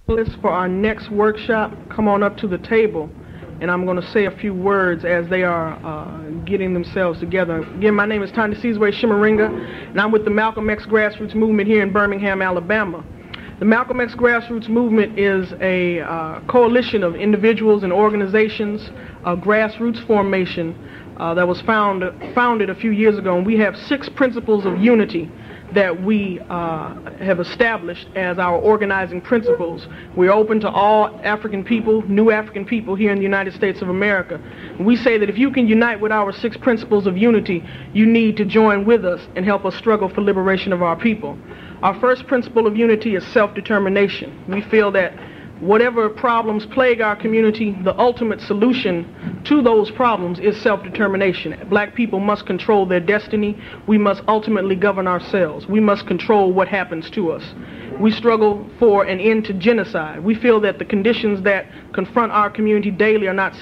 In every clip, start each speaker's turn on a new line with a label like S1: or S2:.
S1: For our next workshop, come on up to the table, and I'm going to say a few words as they are getting themselves together. Again, my name is Tanya Seasway Shimaringa, and I'm with the Malcolm X Grassroots Movement here in Birmingham, Alabama. The Malcolm X Grassroots Movement is a coalition of individuals and organizations, a grassroots formation that was founded a few years ago, and we have 6 principles of unity that we have established as our organizing principles. We're open to all African people, new African people here in the United States of America. And we say that if you can unite with our 6 principles of unity, you need to join with us and help us struggle for liberation of our people. Our first principle of unity is self-determination. We feel that whatever problems plague our community, the ultimate solution to those problems is self-determination. Black people must control their destiny. We must ultimately govern ourselves. We must control what happens to us. We struggle for an end to genocide. We feel that the conditions that confront our community daily are not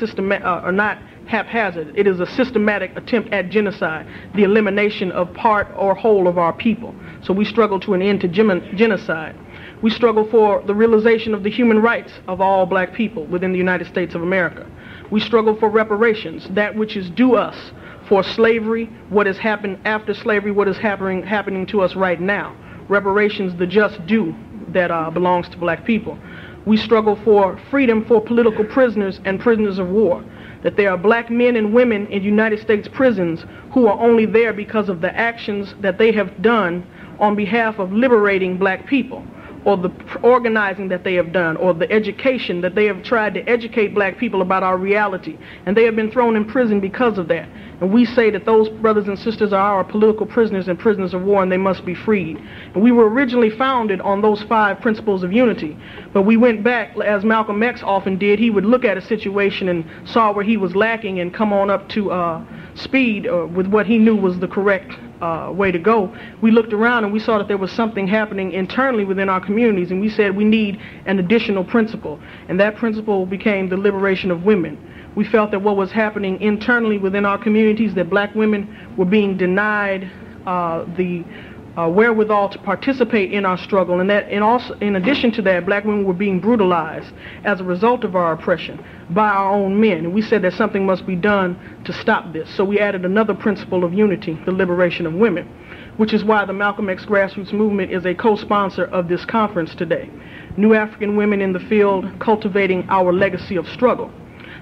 S1: haphazard. It is a systematic attempt at genocide, the elimination of part or whole of our people. So we struggle to an end to genocide. We struggle for the realization of the human rights of all black people within the United States of America. We struggle for reparations, that which is due us for slavery, what has happened after slavery, what is happening to us right now. Reparations, the just due that belongs to black people. We struggle for freedom for political prisoners and prisoners of war, that there are black men and women in United States prisons who are only there because of the actions that they have done on behalf of liberating black people, or the organizing that they have done, or the education that they have tried to educate black people about our reality. And they have been thrown in prison because of that. And we say that those brothers and sisters are our political prisoners and prisoners of war, and they must be freed. And we were originally founded on those 5 principles of unity. But we went back, as Malcolm X often did. He would look at a situation and saw where he was lacking and come on up to speed with what he knew was the correct way to go. We looked around and we saw that there was something happening internally within our communities, and we said we need an additional principle, and that principle became the liberation of women. We felt that what was happening internally within our communities, that black women were being denied the wherewithal to participate in our struggle, and that in addition to that, black women were being brutalized as a result of our oppression by our own men. And we said that something must be done to stop this. So we added another principle of unity, the liberation of women, which is why the Malcolm X Grassroots Movement is a co-sponsor of this conference today. New African Women in the Field, Cultivating Our Legacy of Struggle.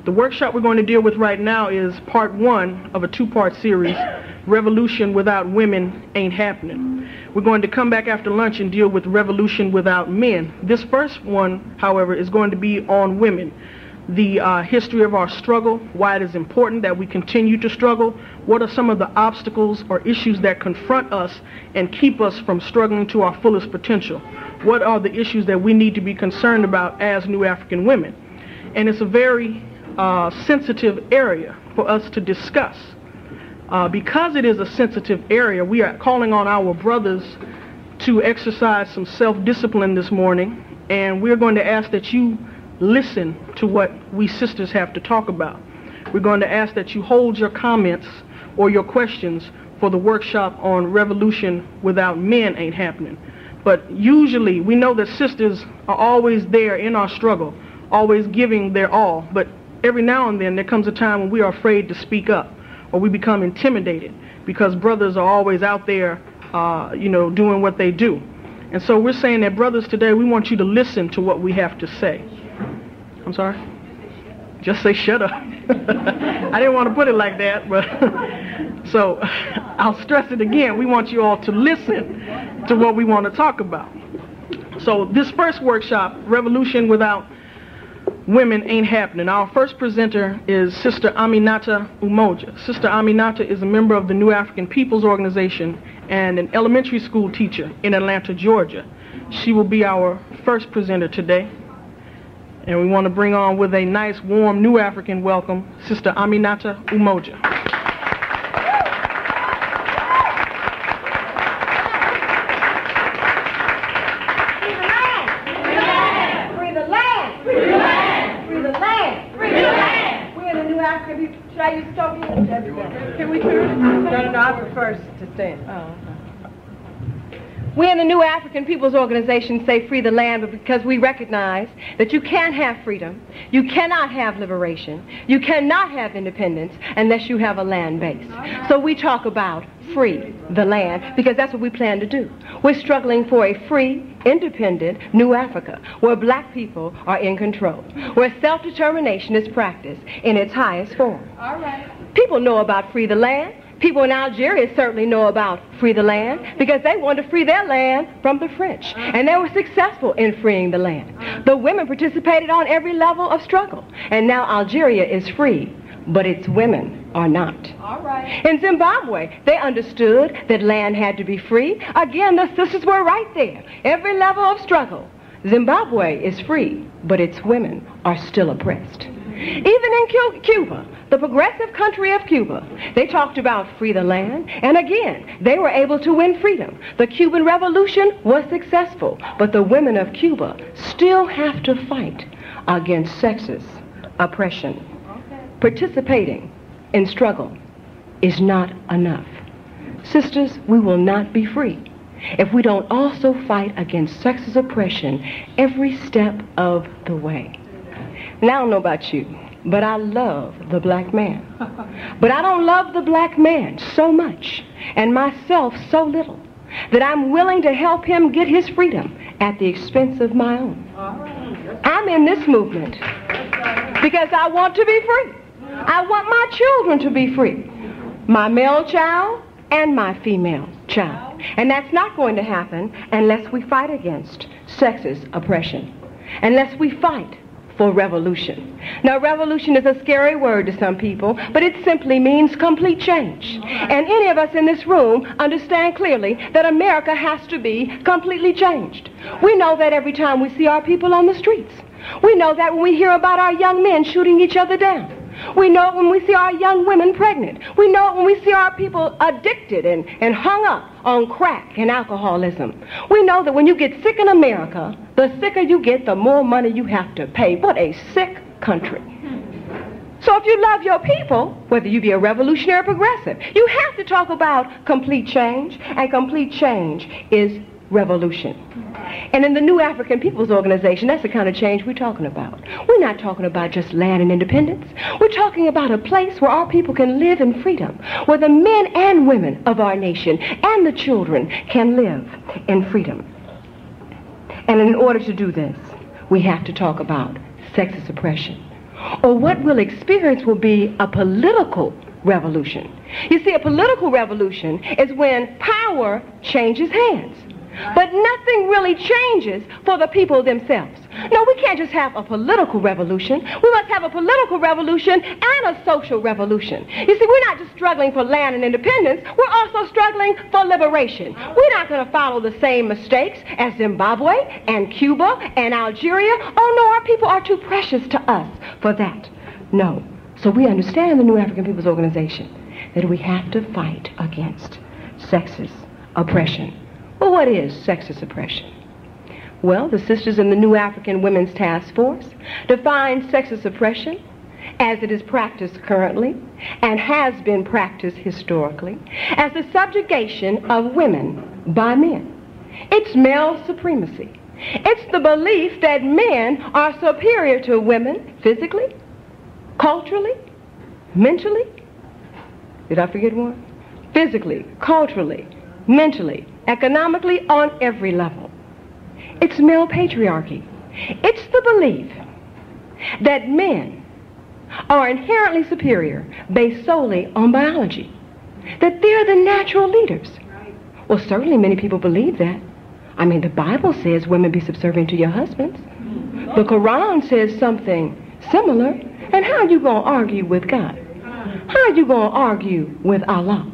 S1: The workshop we're going to deal with right now is part 1 of a 2-part series, Revolution Without Women Ain't Happening. We're going to come back after lunch and deal with Revolution Without Men. This first one, however, is going to be on women. The history of our struggle, why it is important that we continue to struggle, what are some of the obstacles or issues that confront us and keep us from struggling to our fullest potential. What are the issues that we need to be concerned about as new African women? And it's a very sensitive area for us to discuss. Because it is a sensitive area, we are calling on our brothers to exercise some self-discipline this morning, and we're going to ask that you listen to what we sisters have to talk about. We're going to ask that you hold your comments or your questions for the workshop on Revolution Without Men Ain't Happening. But usually we know that sisters are always there in our struggle, always giving their all, but every now and then there comes a time when we are afraid to speak up, or we become intimidated because brothers are always out there doing what they do. And so we're saying that, brothers, today we want you to listen to what we have to say. I'm sorry? Just say shut up. I didn't want to put it like that, but so I'll stress it again. We want you all to listen to what we want to talk about. So this first workshop, Revolution Without Women Ain't Happening. Our first presenter is Sister Aminata Umoja. Sister Aminata is a member of the New African Peoples Organization and an elementary school teacher in Atlanta, Georgia. She will be our first presenter today. And we want to bring on with a nice, warm, New African welcome, Sister Aminata Umoja.
S2: Free the land! Free the land! Free the land! Free the land! We're in the New African people. Should I use Ethiopian? Can we turn? No, I prefer to stay. Oh, okay. We in the New African People's Organization say free the land because we recognize that you can't have freedom, you cannot have liberation, you cannot have independence unless you have a land base. So we talk about free the land because that's what we plan to do. We're struggling for a free, independent New Africa where black people are in control, where self-determination is practiced in its highest form.
S3: All right.
S2: People know about free the land. People in Algeria certainly know about free the land because they wanted to free their land from the French. And they were successful in freeing the land. The women participated on every level of struggle. And now Algeria is free, but its women are not.
S3: All right.
S2: In Zimbabwe, they understood that land had to be free. Again, the sisters were right there. Every level of struggle. Zimbabwe is free, but its women are still oppressed. Even in Cuba, the progressive country of Cuba, they talked about free the land, and again, they were able to win freedom. The Cuban Revolution was successful, but the women of Cuba still have to fight against sexist oppression.
S3: Okay.
S2: Participating in struggle is not enough. Sisters, we will not be free if we don't also fight against sexist oppression every step of the way. Now, I don't know about you, but I love the black man. But I don't love the black man so much, and myself so little, that I'm willing to help him get his freedom at the expense of my own. I'm in this movement because I want to be free. I want my children to be free. My male child and my female child. And that's not going to happen unless we fight against sexist oppression. Unless we fight for revolution. Now, revolution is a scary word to some people, but it simply means complete change. And any of us in this room understand clearly that America has to be completely changed. We know that every time we see our people on the streets. We know that when we hear about our young men shooting each other down. We know it when we see our young women pregnant. We know it when we see our people addicted and hung up on crack and alcoholism. We know that when you get sick in America, the sicker you get, the more money you have to pay. What a sick country. So if you love your people, whether you be a revolutionary or progressive, you have to talk about complete change, and complete change is revolution. And in the New African People's Organization, that's the kind of change we're talking about. We're not talking about just land and independence. We're talking about a place where our people can live in freedom, where the men and women of our nation and the children can live in freedom. And in order to do this, we have to talk about sexist oppression. Or what we'll experience will be a political revolution. You see, a political revolution is when power changes hands. But nothing really changes for the people themselves. No, we can't just have a political revolution. We must have a political revolution and a social revolution. You see, we're not just struggling for land and independence. We're also struggling for liberation. We're not going to follow the same mistakes as Zimbabwe and Cuba and Algeria. Oh, no, our people are too precious to us for that. No. So we understand in the New African People's Organization that we have to fight against sexist oppression. Well, what is sexist oppression? Well, the sisters in the New African Women's Task Force define sexist oppression as it is practiced currently and has been practiced historically as the subjugation of women by men. It's male supremacy. It's the belief that men are superior to women physically, culturally, mentally. Did I forget one? Physically, culturally, mentally, economically, on every level. It's male patriarchy. It's the belief that men are inherently superior based solely on biology, that they're the natural leaders. Well, certainly many people believe that. I mean, the Bible says women be subservient to your husbands. The Quran says something similar. And how are you going to argue with God? How are you going to argue with Allah?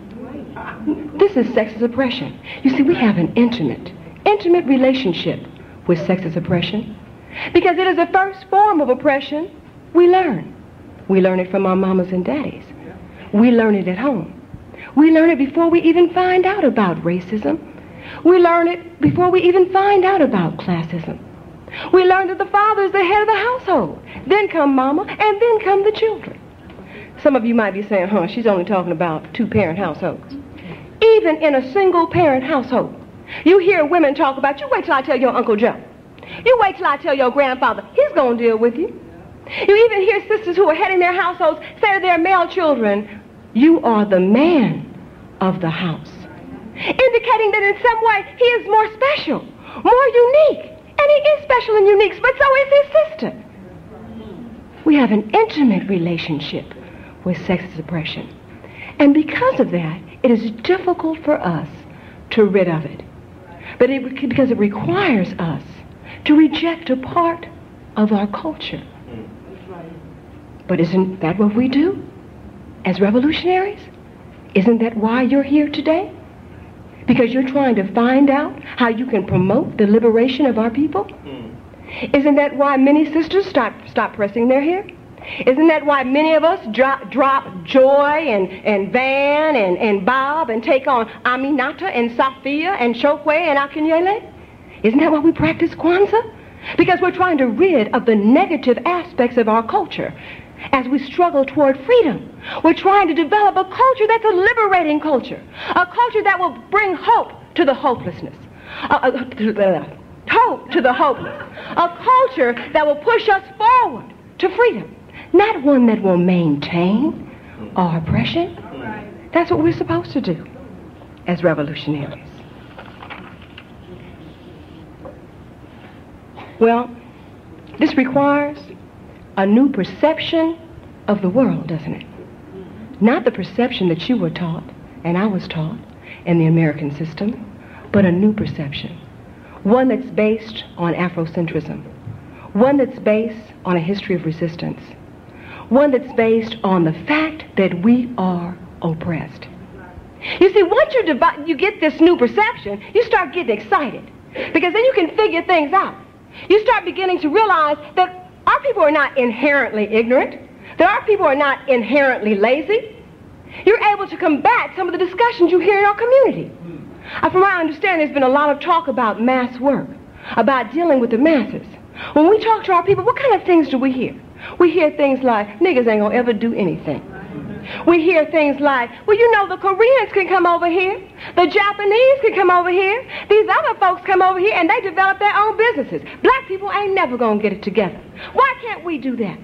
S2: This is sexist oppression. You see, we have an intimate relationship with sexist oppression because it is the first form of oppression we learn. We learn it from our mamas and daddies. We learn it at home. We learn it before we even find out about racism. We learn it before we even find out about classism. We learn that the father is the head of the household. Then come mama, and then come the children. Some of you might be saying, she's only talking about two-parent households. Even in a single-parent household, You hear women talk about, you wait till I tell your Uncle Joe. You wait till I tell your grandfather. He's going to deal with you. You even hear sisters who are heading their households say to their male children, you are the man of the house. Indicating that in some way he is more special, more unique. And he is special and unique, but so is his sister. We have an intimate relationship with sexist oppression. And because of that, it is difficult for us to rid of it. But because it requires us to reject a part of our culture. But isn't that what we do as revolutionaries? Isn't that why you're here today? Because you're trying to find out how you can promote the liberation of our people? Isn't that why many sisters stop pressing their hair? Isn't that why many of us drop Joy and Van and Bob and take on Aminata and Safiya and Chokwe and Akinyele? Isn't that why we practice Kwanzaa? Because we're trying to rid of the negative aspects of our culture as we struggle toward freedom. We're trying to develop a culture that's a liberating culture, a culture that will bring hope to the hopelessness, hope to the hopeless, a culture that will push us forward to freedom, not one that will maintain our oppression. That's what we're supposed to do as revolutionaries. Well, this requires a new perception of the world, doesn't it? Not the perception that you were taught and I was taught in the American system, but a new perception. One that's based on Afrocentrism. One that's based on a history of resistance. One that's based on the fact that we are oppressed. You see, once you get this new perception, you start getting excited. Because then you can figure things out. You start beginning to realize that our people are not inherently ignorant, that our people are not inherently lazy. You're able to combat some of the discussions you hear in our community. From what I understand, there's been a lot of talk about mass work, about dealing with the masses. When we talk to our people, what kind of things do we hear? We hear things like, niggas ain't gonna ever do anything. We hear things like, well, you know, the Koreans can come over here. The Japanese can come over here. These other folks come over here and they develop their own businesses. Black people ain't never going to get it together. Why can't we do that?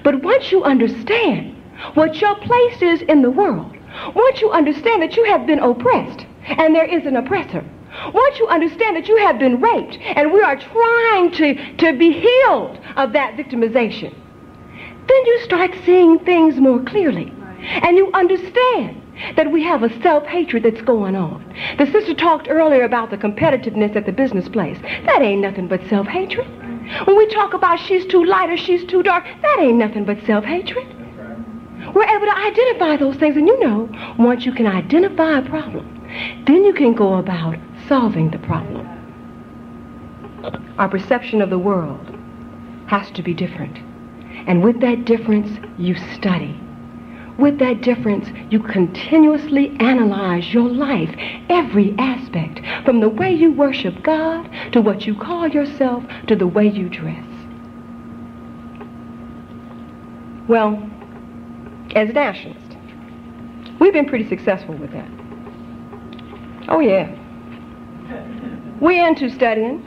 S2: But once you understand what your place is in the world, once you understand that you have been oppressed and there is an oppressor, once you understand that you have been raped and we are trying to be healed of that victimization, then you start seeing things more clearly. And you understand that we have a self-hatred that's going on. The sister talked earlier about the competitiveness at the business place. That ain't nothing but self-hatred. When we talk about she's too light or she's too dark, that ain't nothing but self-hatred. We're able to identify those things. And you know, once you can identify a problem, then you can go about solving the problem. Our perception of the world has to be different. And with that difference, you study. With that difference, you continuously analyze your life, every aspect, from the way you worship God, to what you call yourself, to the way you dress. Well, as nationalists, we've been pretty successful with that. Oh, yeah. We're into studying.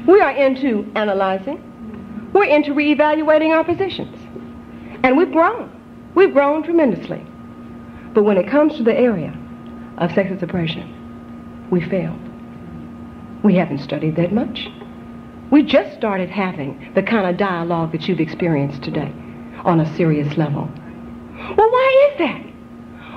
S2: We are into analyzing. We're into reevaluating our positions. And we've grown. We've grown tremendously. But when it comes to the area of sexist oppression, we failed. We haven't studied that much. We just started having the kind of dialogue that you've experienced today on a serious level. Well, why is that?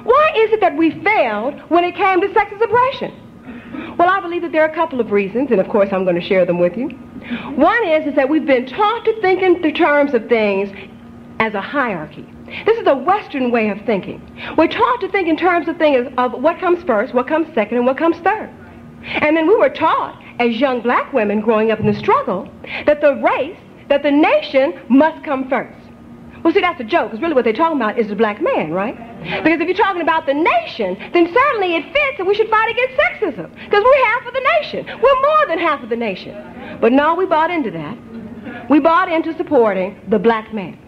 S2: Why is it that we failed when it came to sexist oppression? Well, I believe that there are a couple of reasons, and of course I'm going to share them with you. One is that we've been taught to think in the terms of things as a hierarchy. This is a Western way of thinking. We're taught to think in terms of things of what comes first, what comes second, and what comes third. And then we were taught, as young black women growing up in the struggle, that the race, that the nation must come first. Well, see, that's a joke, because really what they're talking about is the black man, right? Because if you're talking about the nation, then certainly it fits that we should fight against sexism, because we're half of the nation. We're more than half of the nation. But no, we bought into that. We bought into supporting the black man.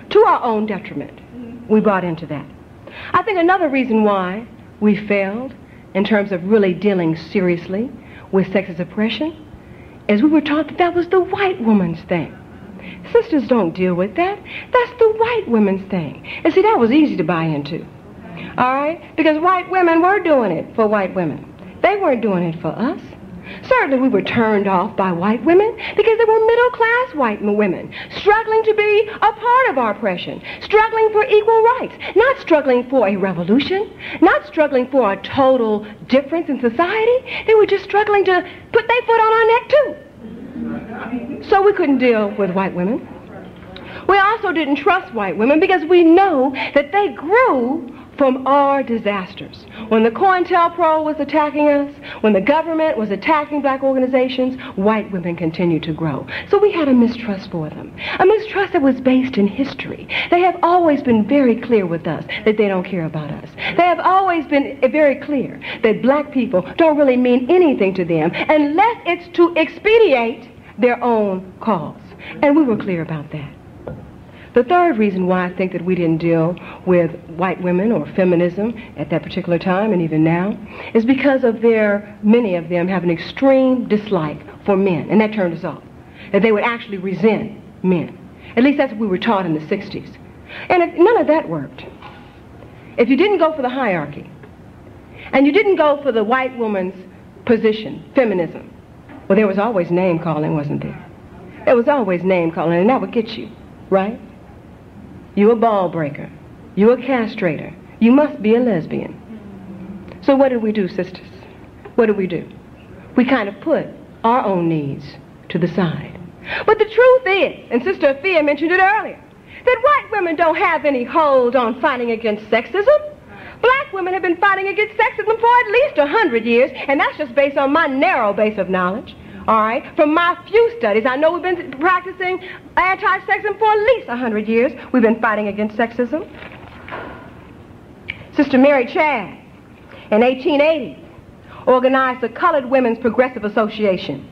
S2: To our own detriment. We bought into that. I think another reason why we failed in terms of really dealing seriously with sexist oppression is we were taught that that was the white woman's thing. Sisters don't deal with that. That's the white women's thing. And see, that was easy to buy into. All right? Because white women were doing it for white women. They weren't doing it for us. Certainly we were turned off by white women because they were middle-class white women, struggling to be a part of our oppression, struggling for equal rights, not struggling for a revolution, not struggling for a total difference in society. They were just struggling to put their foot on our neck too. So we couldn't deal with white women. We also didn't trust white women because we know that they grew from our disasters. When the COINTELPRO was attacking us, when the government was attacking black organizations, white women continued to grow. So we had a mistrust for them, a mistrust that was based in history. They have always been very clear with us that they don't care about us. They have always been very clear that black people don't really mean anything to them unless it's to expedite their own cause. And we were clear about that. The third reason why I think that we didn't deal with white women or feminism at that particular time and even now is because of many of them have an extreme dislike for men, and that turned us off. That they would actually resent men. At least that's what we were taught in the 60s. And none of that worked. If you didn't go for the hierarchy, and you didn't go for the white woman's position, feminism, well, there was always name calling, wasn't there? There was always name calling, and that would get you, right? You a ball breaker. You a castrator. You must be a lesbian. So what did we do, sisters? What did we do? We kind of put our own needs to the side. But the truth is, and Sister Safiya mentioned it earlier, that white women don't have any hold on fighting against sexism. Black women have been fighting against sexism for at least 100 years, and that's just based on my narrow base of knowledge. All right? From my few studies, I know we've been practicing anti-sexism for at least 100 years. We've been fighting against sexism. Sister Mary Chad, in 1880, organized the Colored Women's Progressive Association.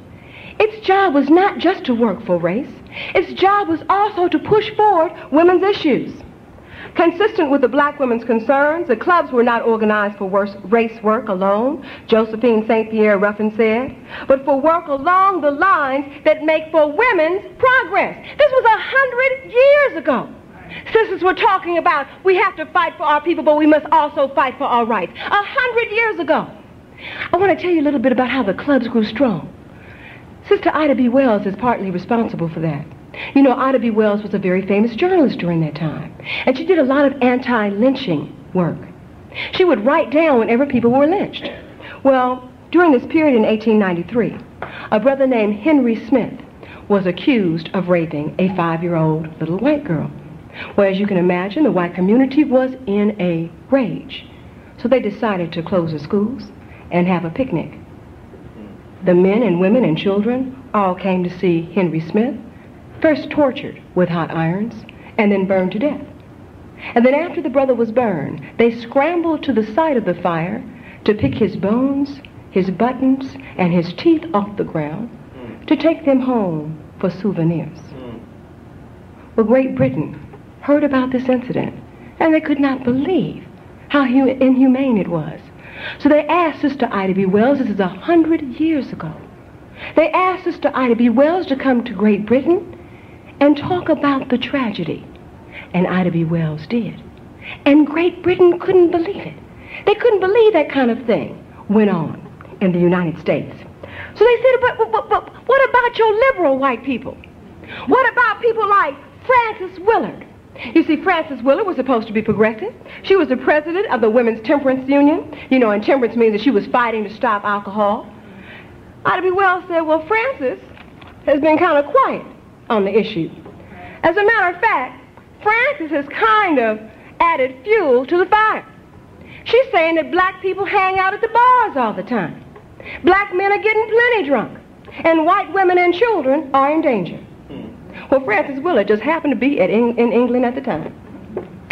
S2: Its job was not just to work for race. Its job was also to push forward women's issues. Consistent with the black women's concerns, the clubs were not organized for race work alone, Josephine St. Pierre Ruffin said, but for work along the lines that make for women's progress. This was 100 years ago. Sisters were talking about we have to fight for our people, but we must also fight for our rights. 100 years ago. I want to tell you a little bit about how the clubs grew strong. Sister Ida B. Wells is partly responsible for that. You know, Ida B. Wells was a very famous journalist during that time, and she did a lot of anti-lynching work. She would write down whenever people were lynched. Well, during this period in 1893, a brother named Henry Smith was accused of raping a 5-year-old little white girl. Well, as you can imagine, the white community was in a rage. So they decided to close the schools and have a picnic. The men and women and children all came to see Henry Smith, first tortured with hot irons, and then burned to death. And then after the brother was burned, they scrambled to the side of the fire to pick his bones, his buttons, and his teeth off the ground to take them home for souvenirs. Well, Great Britain heard about this incident, and they could not believe how inhumane it was. So they asked Sister Ida B. Wells, this is 100 years ago, they asked Sister Ida B. Wells to come to Great Britain and talk about the tragedy. And Ida B. Wells did. And Great Britain couldn't believe it. They couldn't believe that kind of thing went on in the United States. So they said, but what about your liberal white people? What about people like Frances Willard? You see, Frances Willard was supposed to be progressive. She was the president of the Women's Temperance Union. You know, and temperance means that she was fighting to stop alcohol. Ida B. Wells said, well, Frances has been kind of quiet on the issue. As a matter of fact, Frances has kind of added fuel to the fire. She's saying that black people hang out at the bars all the time. Black men are getting plenty drunk, and white women and children are in danger. Well, Frances Willard just happened to be in England at the time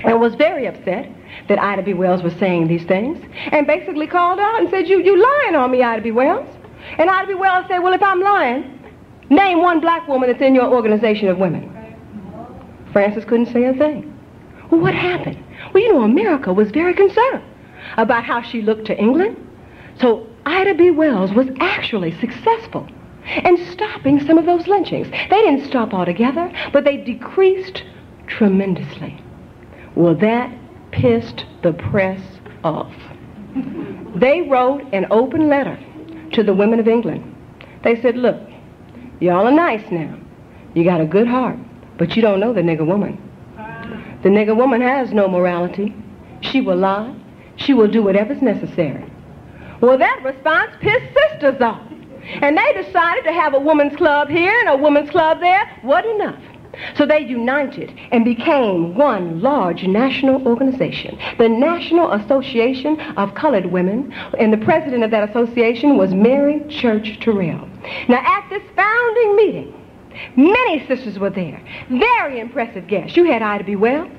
S2: and was very upset that Ida B. Wells was saying these things and basically called out and said, you lying on me, Ida B. Wells. And Ida B. Wells said, well, if I'm lying, name one black woman that's in your organization of women. Frances couldn't say a thing. Well, what happened? Well, you know, America was very concerned about how she looked to England. So Ida B. Wells was actually successful in stopping some of those lynchings. They didn't stop altogether, but they decreased tremendously. Well, that pissed the press off. They wrote an open letter to the women of England. They said, look, y'all are nice now. You got a good heart, but you don't know the nigger woman. The nigger woman has no morality. She will lie. She will do whatever's necessary. Well, that response pissed sisters off. And they decided to have a women's club here and a women's club there. Wasn't enough. So they united and became one large national organization, the National Association of Colored Women, and the president of that association was Mary Church Terrell. Now, at this founding meeting, many sisters were there, very impressive guests. You had Ida B. Wells,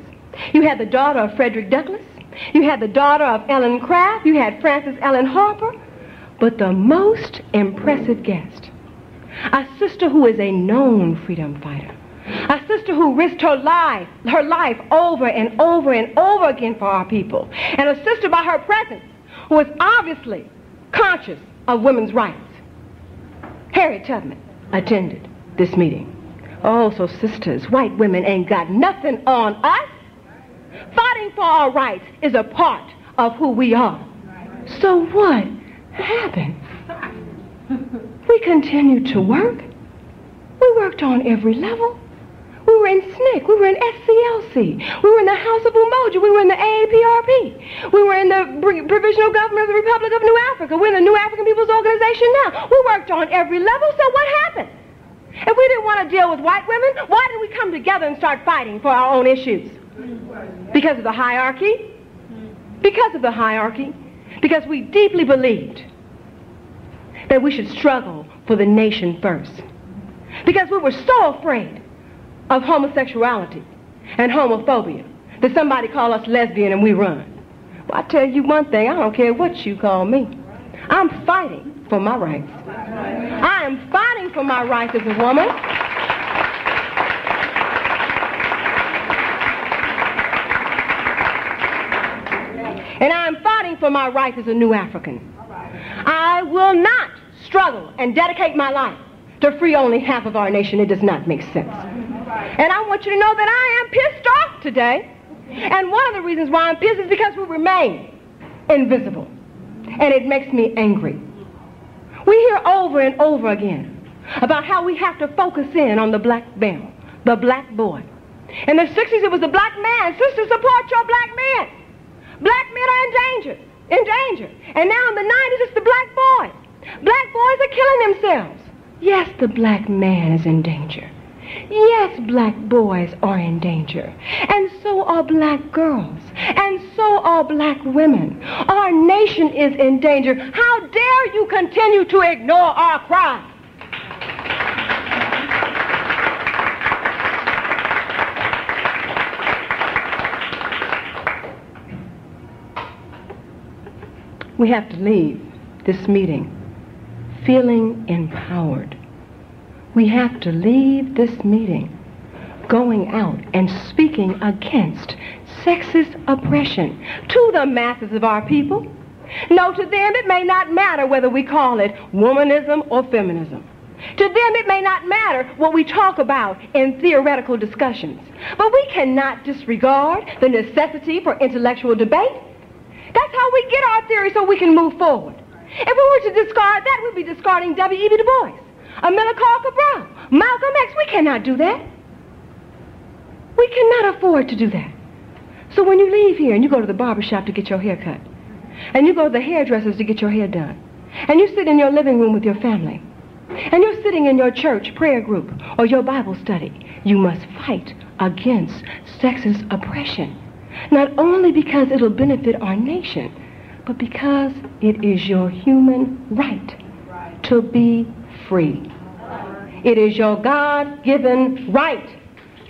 S2: you had the daughter of Frederick Douglass, you had the daughter of Ellen Craft, you had Frances Ellen Harper, but the most impressive guest, a sister who is a known freedom fighter, a sister who risked her life over and over and over again for our people, and a sister by her presence who was obviously conscious of women's rights. Harriet Tubman attended this meeting. Oh, so sisters, white women ain't got nothing on us. Fighting for our rights is a part of who we are. So what happened? We continued to work. We worked on every level. We were in SNCC. We were in SCLC. We were in the House of Umoja. We were in the AAPRP. We were in the Provisional Government of the Republic of New Africa. We're in the New African People's Organization now. We worked on every level, so what happened? If we didn't want to deal with white women, why did we come together and start fighting for our own issues? Because of the hierarchy? Because of the hierarchy. Because we deeply believed that we should struggle for the nation first. Because we were so afraid of homosexuality and homophobia that somebody call us lesbian and we run. Well, I tell you one thing, I don't care what you call me. I'm fighting for my rights. I am fighting for my rights as a woman. And I am fighting for my rights as a new African. I will not struggle and dedicate my life to free only half of our nation. It does not make sense. And I want you to know that I am pissed off today. And one of the reasons why I'm pissed is because we remain invisible. And it makes me angry. We hear over and over again about how we have to focus in on the black male, the black boy. In the 60s, it was the black man. Sisters, support your black men. Black men are in danger. And now in the 90s, it's the black boys. Black boys are killing themselves. Yes, the black man is in danger. Yes, black boys are in danger. And so are black girls. And so are black women. Our nation is in danger. How dare you continue to ignore our cry? We have to leave this meeting feeling empowered. We have to leave this meeting going out and speaking against sexist oppression to the masses of our people. No, to them it may not matter whether we call it womanism or feminism. To them it may not matter what we talk about in theoretical discussions. But we cannot disregard the necessity for intellectual debate. That's how we get our theory so we can move forward. If we were to discard that, we'd be discarding W.E.B. Du Bois, Amilcar Cabral, Malcolm X. We cannot do that. We cannot afford to do that. So when you leave here and you go to the barber shop to get your hair cut, and you go to the hairdressers to get your hair done, and you sit in your living room with your family, and you're sitting in your church prayer group or your Bible study, you must fight against sexist oppression. Not only because it'll benefit our nation, but because it is your human right to be free. It is your God-given right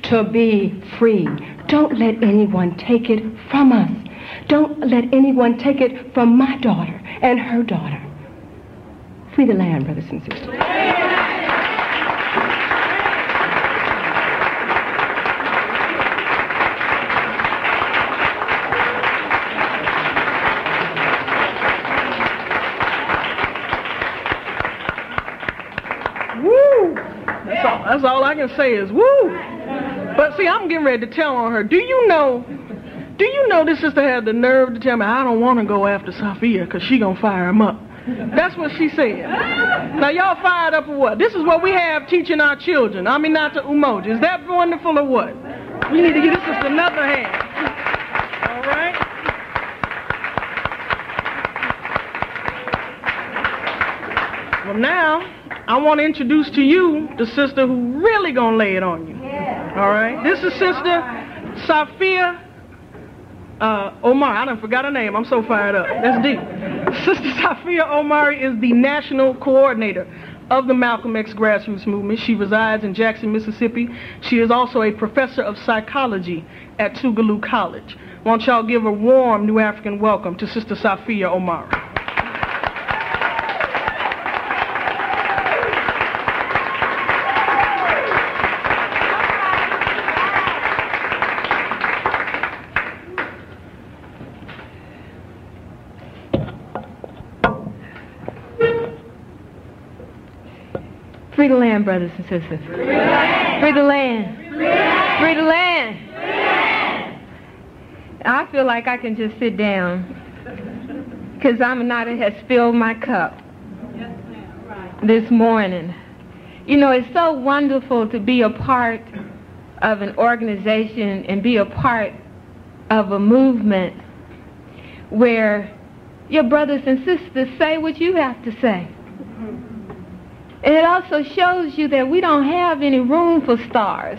S2: to be free. Don't let anyone take it from us. Don't let anyone take it from my daughter and her daughter. Free the land, brothers and sisters.
S1: That's all I can say is woo. But see, I'm getting ready to tell on her. Do you know this sister had the nerve to tell me, I don't want to go after Safiya because she going to fire him up. That's what she said. Now, y'all fired up or what? This is what we have teaching our children. Aminata, umoja. Is that wonderful or what? We need to give this sister another hand. All right? Well, now, I want to introduce to you the sister who really going to lay it on you. All right? This is Sister Safiya Omari. I done forgot her name. I'm so fired up. That's deep. Sister Safiya Omari is the national coordinator of the Malcolm X grassroots movement. She resides in Jackson, Mississippi. She is also a professor of psychology at Tougaloo College. Won't y'all give a warm New African welcome to Sister Safiya Omari.
S3: Free the land, brothers and sisters. Free the land. Free the land. Free the land. I feel like I can just sit down because aminata has filled my cup this morning. You know, it's so wonderful to be a part of an organization and be a part of a movement where your brothers and sisters say what you have to say. And it also shows you that we don't have any room for stars.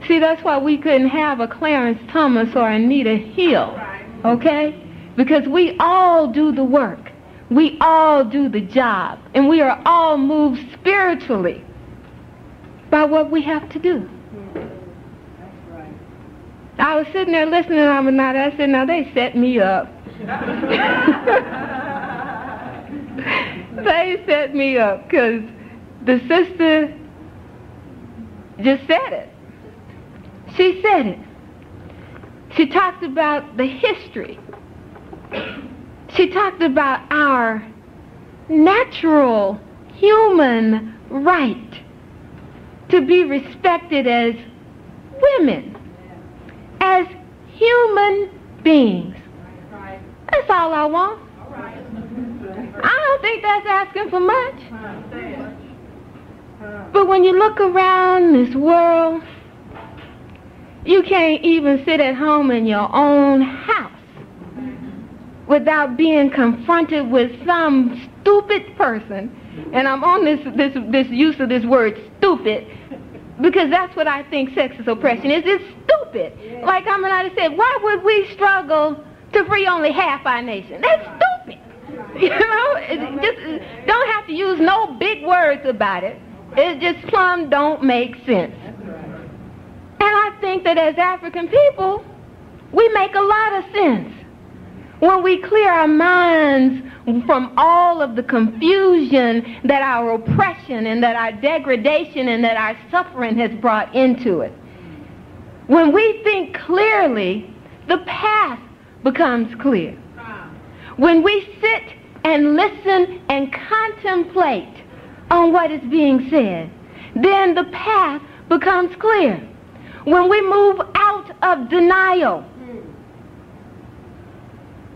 S3: See, that's why we couldn't have a Clarence Thomas or Anita Hill, okay? Because we all do the work. We all do the job. And we are all moved spiritually by what we have to do. I was sitting there listening to aminata. I said, now they set me up. They set me up because the sister just said it. She said it. She talked about the history. She talked about our natural human right to be respected as women, as human beings. That's all I want. I don't think that's asking for much. But when you look around this world, you can't even sit at home in your own house without being confronted with some stupid person. And I'm on this use of this word stupid because that's what I think sexist oppression is. It's stupid. Like aminata said, why would we struggle to free only half our nation? That's stupid. You know, just don't have to use no big words about it. It just plumb don't make sense. And I think that as African people, we make a lot of sense when we clear our minds from all of the confusion that our oppression and that our degradation and that our suffering has brought into it. When we think clearly, the path becomes clear. When we sit and listen and contemplate on what is being said, then the path becomes clear. When we move out of denial,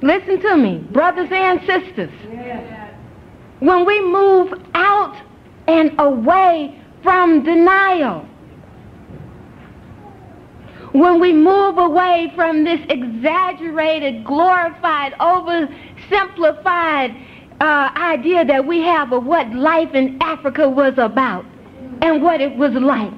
S3: listen to me, brothers and sisters, when we move out and away from denial, when we move away from this exaggerated, glorified, oversimplified idea that we have of what life in Africa was about and what it was like.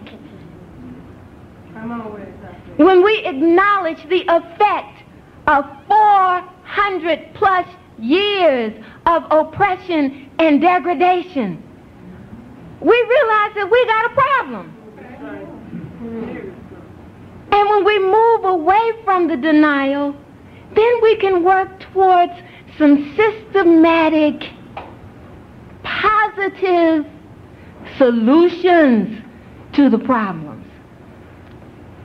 S3: When we acknowledge the effect of 400 plus years of oppression and degradation, we realize that we got a problem. And when we move away from the denial, then we can work towards some systematic, positive solutions to the problems.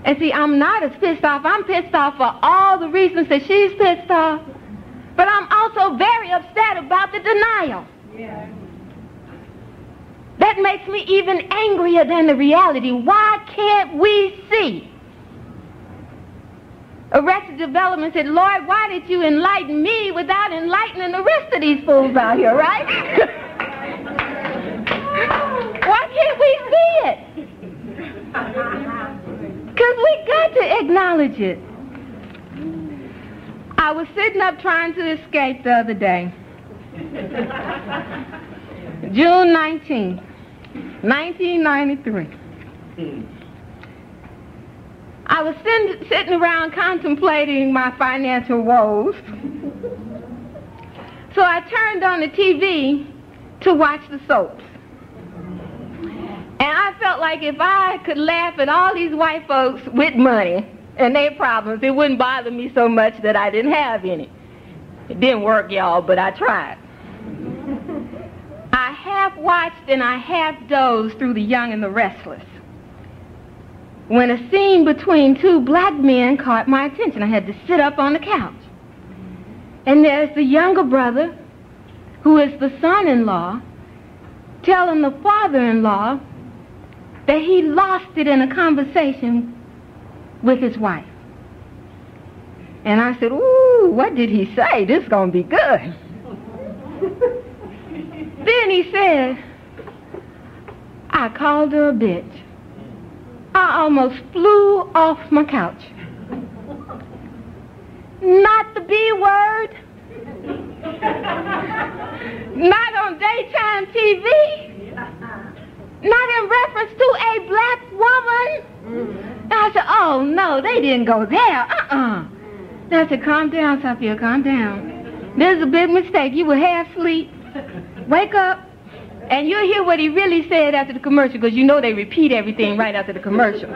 S3: And see, I'm not as pissed off. I'm pissed off for all the reasons that she's pissed off. But I'm also very upset about the denial. That That makes me even angrier than the reality. Why can't we see? Arrested Development said, Lord, why did you enlighten me without enlightening the rest of these fools out here, right? Why can't we see it? Because we got to acknowledge it. I was sitting up trying to escape the other day. June 19th, 1993. I was sitting around contemplating my financial woes. So I turned on the TV to watch the soaps. And I felt like if I could laugh at all these white folks with money and their problems, it wouldn't bother me so much that I didn't have any. It didn't work, y'all, but I tried. I half watched and I half dozed through The Young and the Restless when a scene between two black men caught my attention. I had to sit up on the couch. And there's the younger brother, who is the son-in-law, telling the father-in-law that he lost it in a conversation with his wife. And I said, ooh, what did he say? This is going to be good. Then he said, I called her a bitch. I almost flew off my couch. Not the B word. Not on daytime TV. Not in reference to a black woman. And I said, oh, no, they didn't go there. And I said, calm down, Safiya, calm down. This is a big mistake. You were half asleep. Wake up. And you'll hear what he really said after the commercial, because you know they repeat everything right after the commercial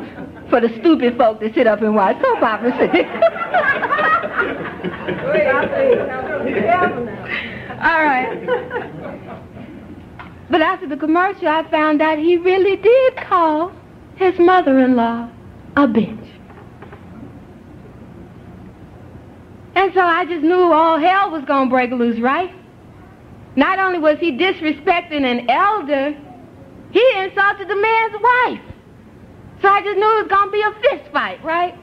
S3: for the stupid folk that sit up and watch soap operas. All right. But after the commercial, I found out he really did call his mother-in-law a bitch. And so I just knew all hell was going to break loose, right? Not only was he disrespecting an elder, he insulted the man's wife. So I just knew it was going to be a fist fight, right?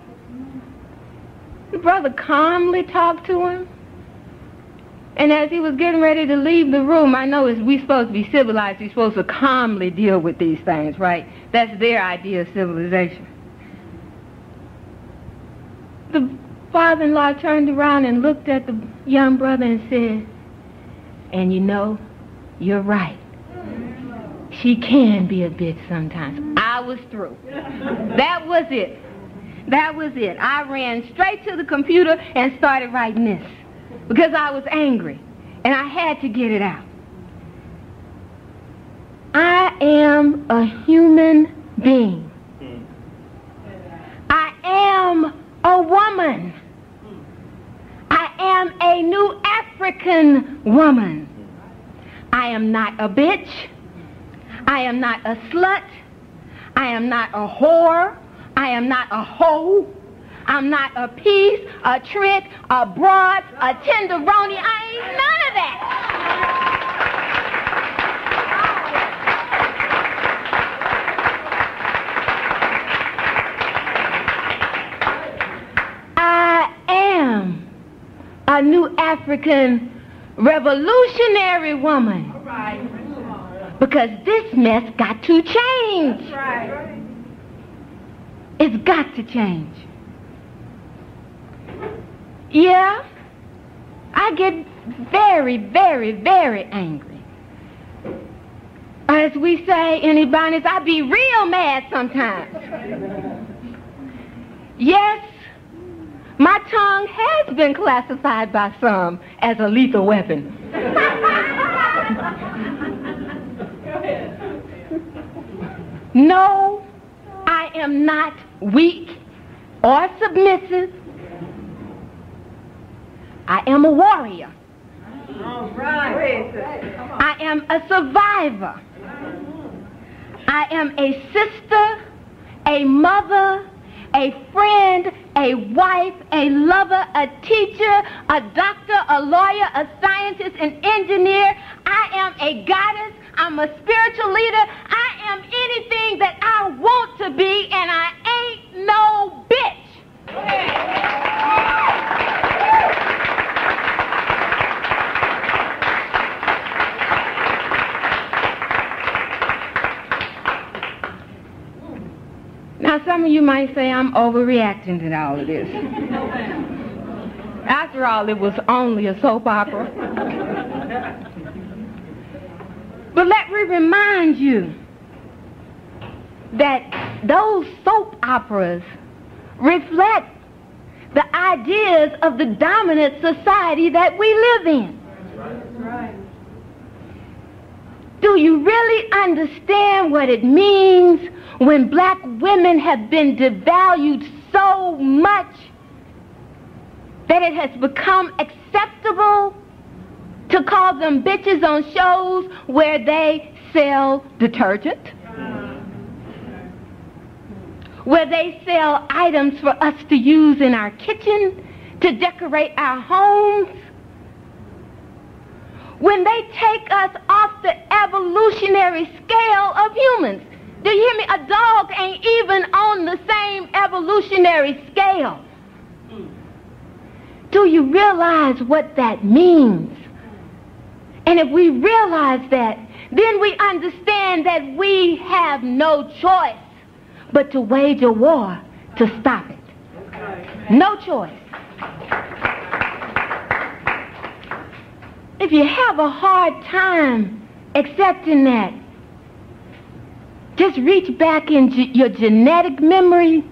S3: The brother calmly talked to him. And as he was getting ready to leave the room, I know we're supposed to be civilized. We're supposed to calmly deal with these things, right? That's their idea of civilization. The father-in-law turned around and looked at the young brother and said, and you know, you're right. She can be a bitch sometimes. I was through. That was it. That was it. I ran straight to the computer and started writing this because I was angry and I had to get it out. I am a human being. I am a woman. I am a new African woman. I am not a bitch. I am not a slut. I am not a whore. I am not a hoe. I'm not a piece, a trick, a broad, a tenderoni. I ain't none of that. I am a new African revolutionary woman. Because this mess got to change. It's got to change. Yeah, I get very, very, very angry. As we say in Ebonics, I be real mad sometimes. Yes, my tongue has been classified by some as a lethal weapon. No, I am not weak or submissive. I am a warrior. All right. I am a survivor. I am a sister, a mother, a friend, a wife, a lover, a teacher, a doctor, a lawyer, a scientist, an engineer. I am a goddess. I'm a spiritual leader. I am anything that I want to be, and I ain't no bitch. Now, some of you might say I'm overreacting to all of this. After all, it was only a soap opera. But let me remind you that those soap operas reflect the ideas of the dominant society that we live in. That's right. Do you really understand what it means when black women have been devalued so much that it has become acceptable to call them bitches on shows where they sell detergent, where they sell items for us to use in our kitchen, to decorate our homes, when they take us off the evolutionary scale of humans? Do you hear me? A dog ain't even on the same evolutionary scale. Do you realize what that means? And if we realize that, then we understand that we have no choice but to wage a war to stop it. No choice. If you have a hard time accepting that, just reach back into your genetic memory,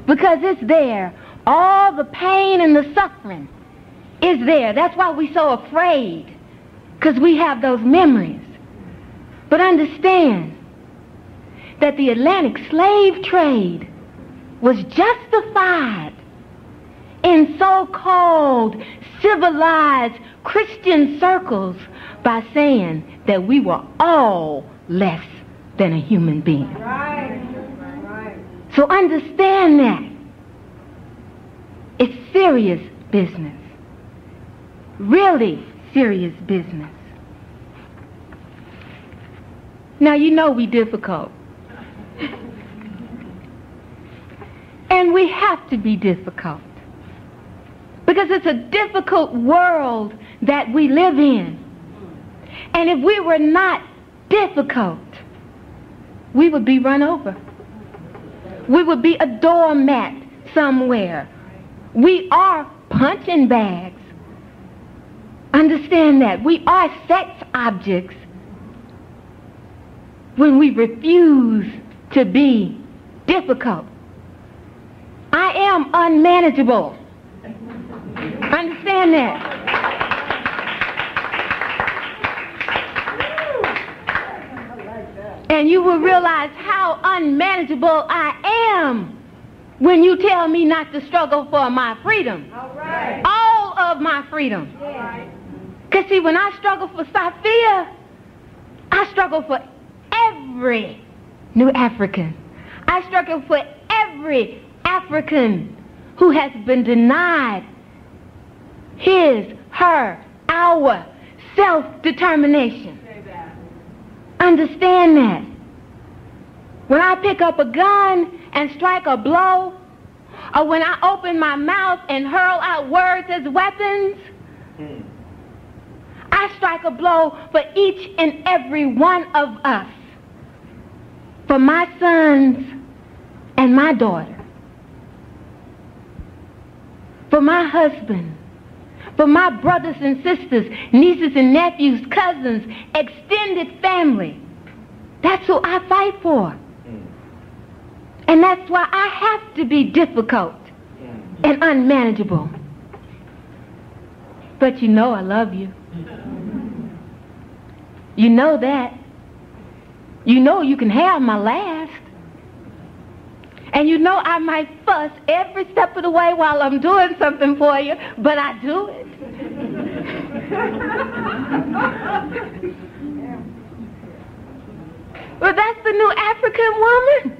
S3: because it's there. All the pain and the suffering is there. That's why we're so afraid, because we have those memories. But understand that the Atlantic slave trade was justified in so-called civilized Christian circles by saying that we were all less than a human being. Right. So understand that. It's serious business. Really serious business. Now, you know we're difficult. And we have to be difficult. Because it's a difficult world that we live in. And if we were not difficult, we would be run over. We would be a doormat somewhere. We are punching bags. Understand that. We are sex objects when we refuse to be difficult. I am unmanageable. Understand that. And you will realize how unmanageable I am when you tell me not to struggle for my freedom. All right. All of my freedom. Because see, when I struggle for Safiya, I struggle for every new African. I struggle for every African who has been denied his, her, our self-determination. Understand that. When I pick up a gun and strike a blow, or when I open my mouth and hurl out words as weapons, I strike a blow for each and every one of us. For my sons and my daughter. For my husband. For my brothers and sisters, nieces and nephews, cousins, extended family. That's who I fight for. And that's why I have to be difficult and unmanageable. But you know I love you. You know that. You know you can have my last. And you know I might fuss every step of the way while I'm doing something for you, but I do it. Well, that's the new African woman.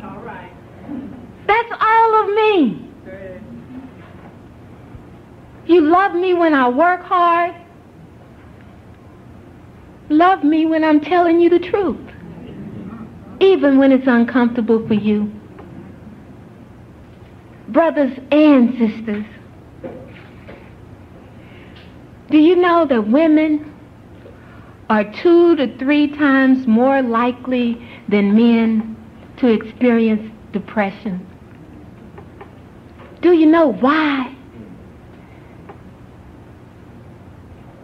S3: All right. That's all of me. You love me when I work hard. love me when I'm telling you the truth, even when it's uncomfortable for you. Brothers and sisters, do you know that women are 2 to 3 times more likely than men to experience depression? Do you know why?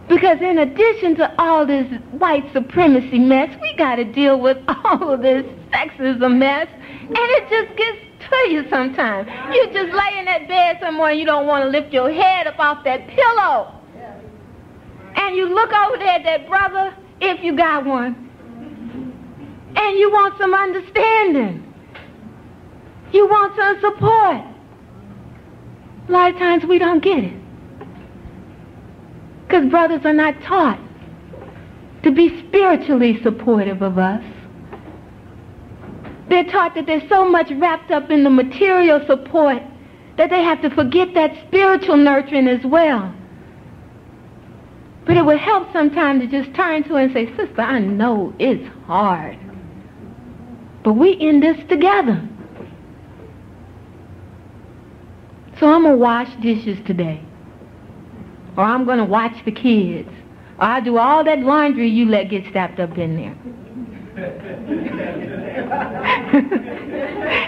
S3: Because in addition to all this white supremacy mess, we got to deal with all of this sexism mess, and it just gets to you sometimes. You just lay in that bed somewhere and you don't want to lift your head up off that pillow. And you look over there at that brother, if you got one, and you want some understanding. You want some support. A lot of times we don't get it, because brothers are not taught to be spiritually supportive of us. They're taught that they're so much wrapped up in the material support that they have to forget that spiritual nurturing as well. But it would help sometimes to just turn to her and say, sister, I know it's hard, but we in this together. So I'm going to wash dishes today, or I'm going to watch the kids, or I'll do all that laundry you let get stacked up in there.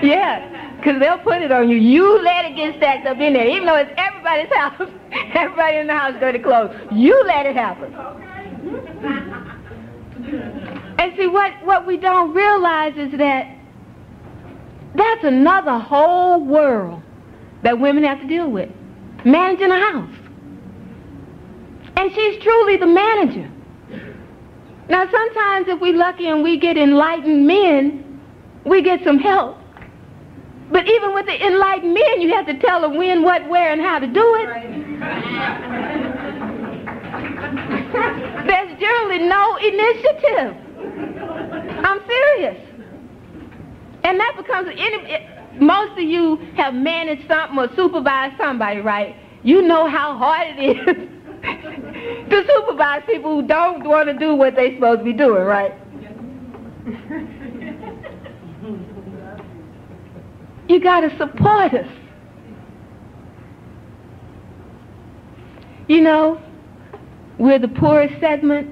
S3: Yeah, because they'll put it on you. You let it get stacked up in there, even though it's everybody's house. Everybody in the house dirty clothes. You let it happen. And see, what we don't realize is that that's another whole world that women have to deal with, managing a house. And she's truly the manager. Now, sometimes if we're lucky and we get enlightened men, we get some help. But even with the enlightened men, you have to tell them when, what, where, and how to do it. There's generally no initiative. I'm serious. And that becomes, most of you have managed something or supervised somebody, right? You know how hard it is to supervise people who don't want to do what they're supposed to be doing, right? You got to support us. You know, we're the poorest segment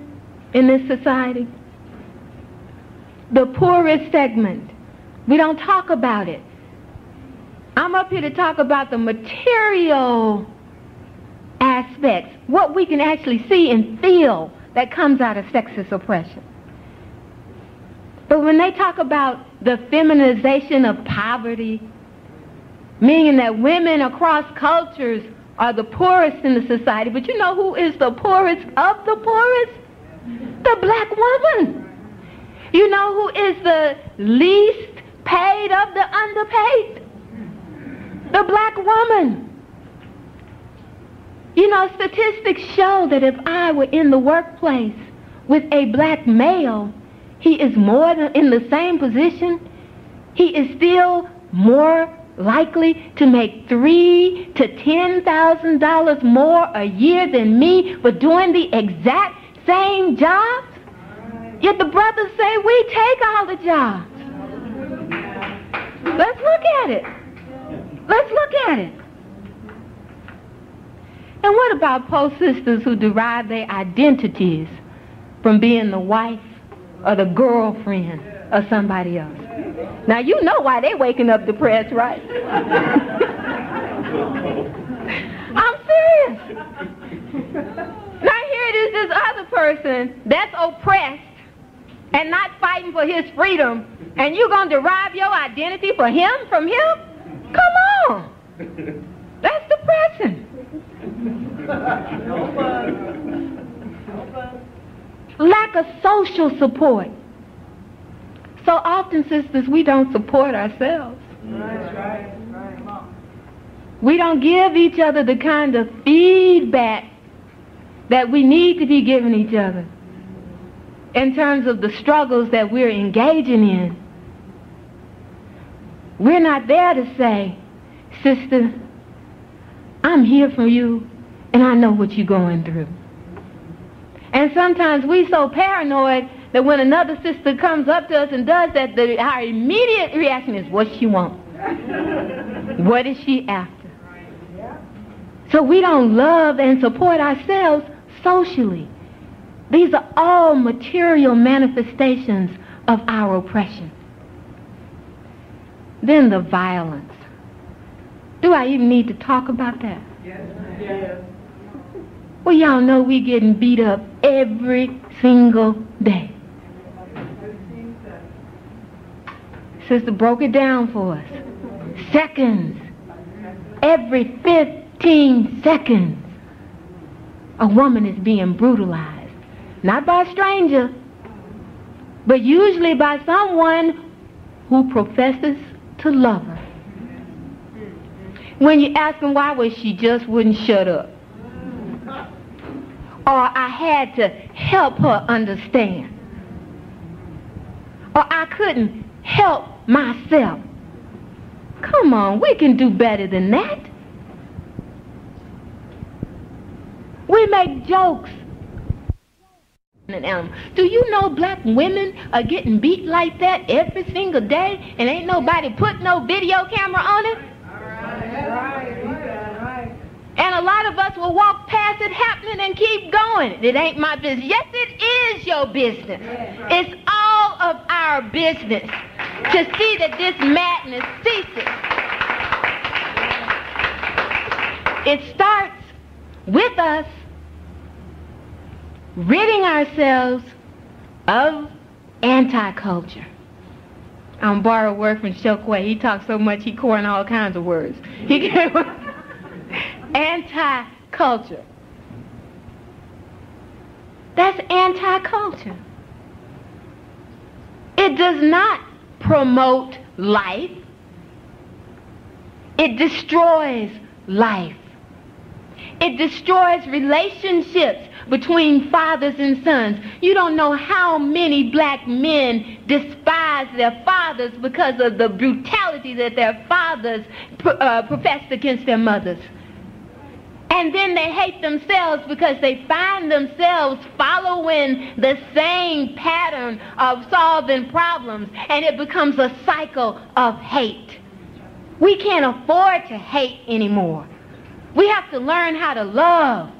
S3: in this society. The poorest segment. We don't talk about it. I'm up here to talk about the material aspects, what we can actually see and feel that comes out of sexist oppression. But when they talk about the feminization of poverty, meaning that women across cultures are the poorest in the society, but you know who is the poorest of the poorest? The black woman. You know who is the least paid of the underpaid? The black woman. You know, statistics show that if I were in the workplace with a black male, he is more than in the same position. He is still more likely to make $3,000 to $10,000 more a year than me for doing the exact same jobs. Yet the brothers say we take all the jobs. Let's look at it. Let's look at it. And what about poor sisters who derive their identities from being the wife or the girlfriend of somebody else? Now you know why they waking up depressed, right? I'm serious. Now here it is, this other person that's oppressed and not fighting for his freedom, and you're going to derive your identity from him? Come on. That's depressing. Lack of social support. So often, sisters, we don't support ourselves. We don't give each other the kind of feedback that we need to be giving each other in terms of the struggles that we're engaging in. We're not there to say, sister, I'm here for you, and I know what you're going through. And sometimes we so paranoid that when another sister comes up to us and does that, our immediate reaction is, what she want? What is she after? So we don't love and support ourselves socially. These are all material manifestations of our oppression. Then the violence. Do I even need to talk about that?
S1: Yes.
S3: Well, y'all know we getting beat up every single day. Sister broke it down for us. Seconds. Every 15 seconds, a woman is being brutalized. Not by a stranger, but usually by someone who professes to love her. When you ask them why, well, she just wouldn't shut up. Or I had to help her understand. Or I couldn't help myself. Come on, we can do better than that. We make jokes. Do you know black women are getting beat like that every single day and ain't nobody put no video camera on it? And a lot of us will walk past it happening and keep going. It ain't my business. Yes, it is your business. It's all of our business to see that this madness ceases. It starts with us ridding ourselves of anti-culture. I'm borrow a word from Shokwe. He talks so much he coined all kinds of words. He anti-culture. That's anti-culture. It does not promote life. It destroys life. It destroys relationships between fathers and sons. You don't know how many black men despise their fathers because of the brutality that their fathers professed against their mothers. And then they hate themselves because they find themselves following the same pattern of solving problems, and it becomes a cycle of hate. We can't afford to hate anymore. We have to learn how to love.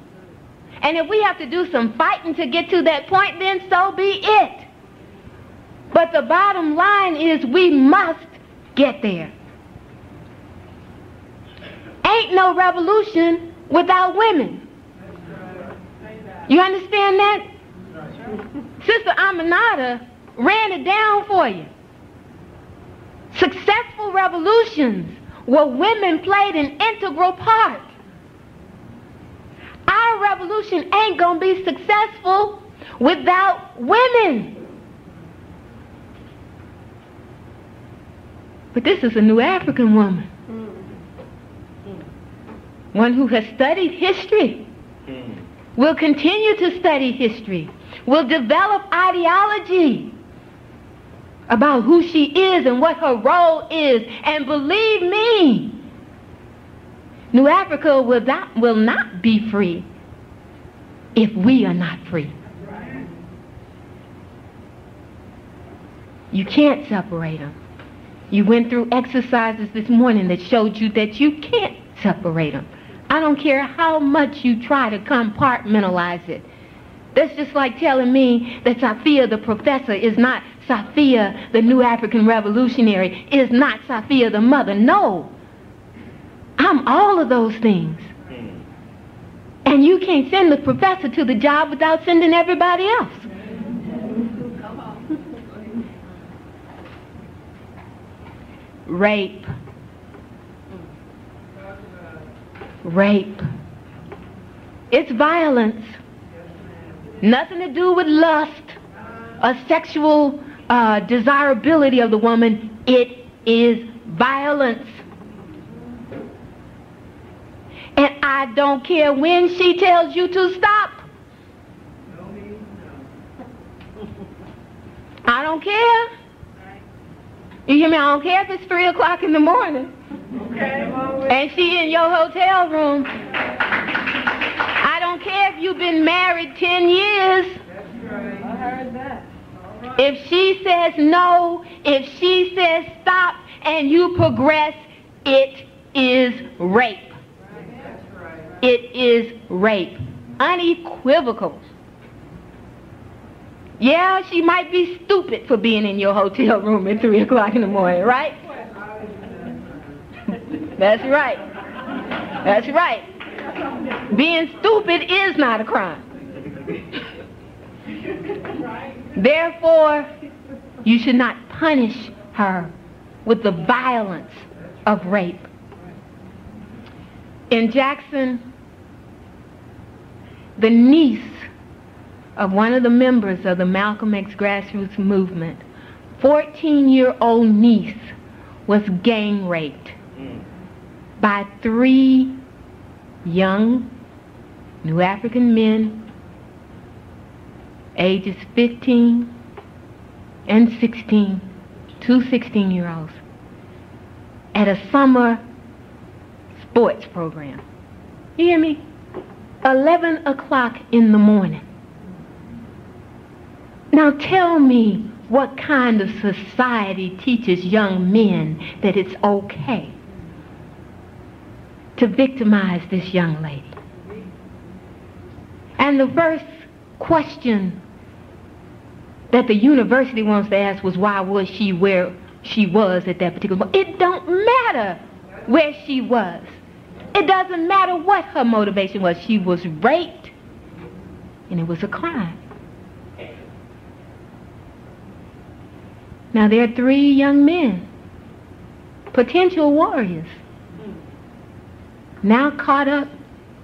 S3: And if we have to do some fighting to get to that point, then so be it. But the bottom line is we must get there. Ain't no revolution without women. You understand that? Sister Aminata ran it down for you. Successful revolutions where women played an integral part. Our revolution ain't gonna be successful without women. But this is a new African woman. One who has studied history, will continue to study history, will develop ideology about who she is and what her role is. And believe me, New Africa will not be free if we are not free. You can't separate them. You went through exercises this morning that showed you that you can't separate them. I don't care how much you try to compartmentalize it. That's just like telling me that Safiya the professor is not Safiya the new African revolutionary, is not Safiya the mother. No. I'm all of those things. And you can't send the professor to the job without sending everybody else. Rape. Rape. It's violence. Nothing to do with lust or sexual desirability of the woman. It is violence. And I don't care when she tells you to stop. I don't care. You hear me? I don't care if it's 3 o'clock in the morning. Okay. And she in your hotel room. I don't care if you've been married 10 years.
S1: I heard that.
S3: If she says no, if she says stop, and you progress, it is rape. It is rape. Unequivocal. Yeah, she might be stupid for being in your hotel room at 3 o'clock in the morning, right? That's right. That's right. Being stupid is not a crime. Therefore, you should not punish her with the violence of rape. In Jackson, the niece of one of the members of the Malcolm X grassroots movement, 14-year-old niece, was gang raped by 3 young New African men, ages 15 and 16, 2 16-year-olds, at a summer sports program. You hear me? 11 o'clock in the morning. Now tell me what kind of society teaches young men that it's okay to victimize this young lady. And the first question that the university wants to ask was, why was she where she was at that particular moment? It don't matter where she was. It doesn't matter what her motivation was. She was raped, and it was a crime. Now there are 3 young men, potential warriors, now caught up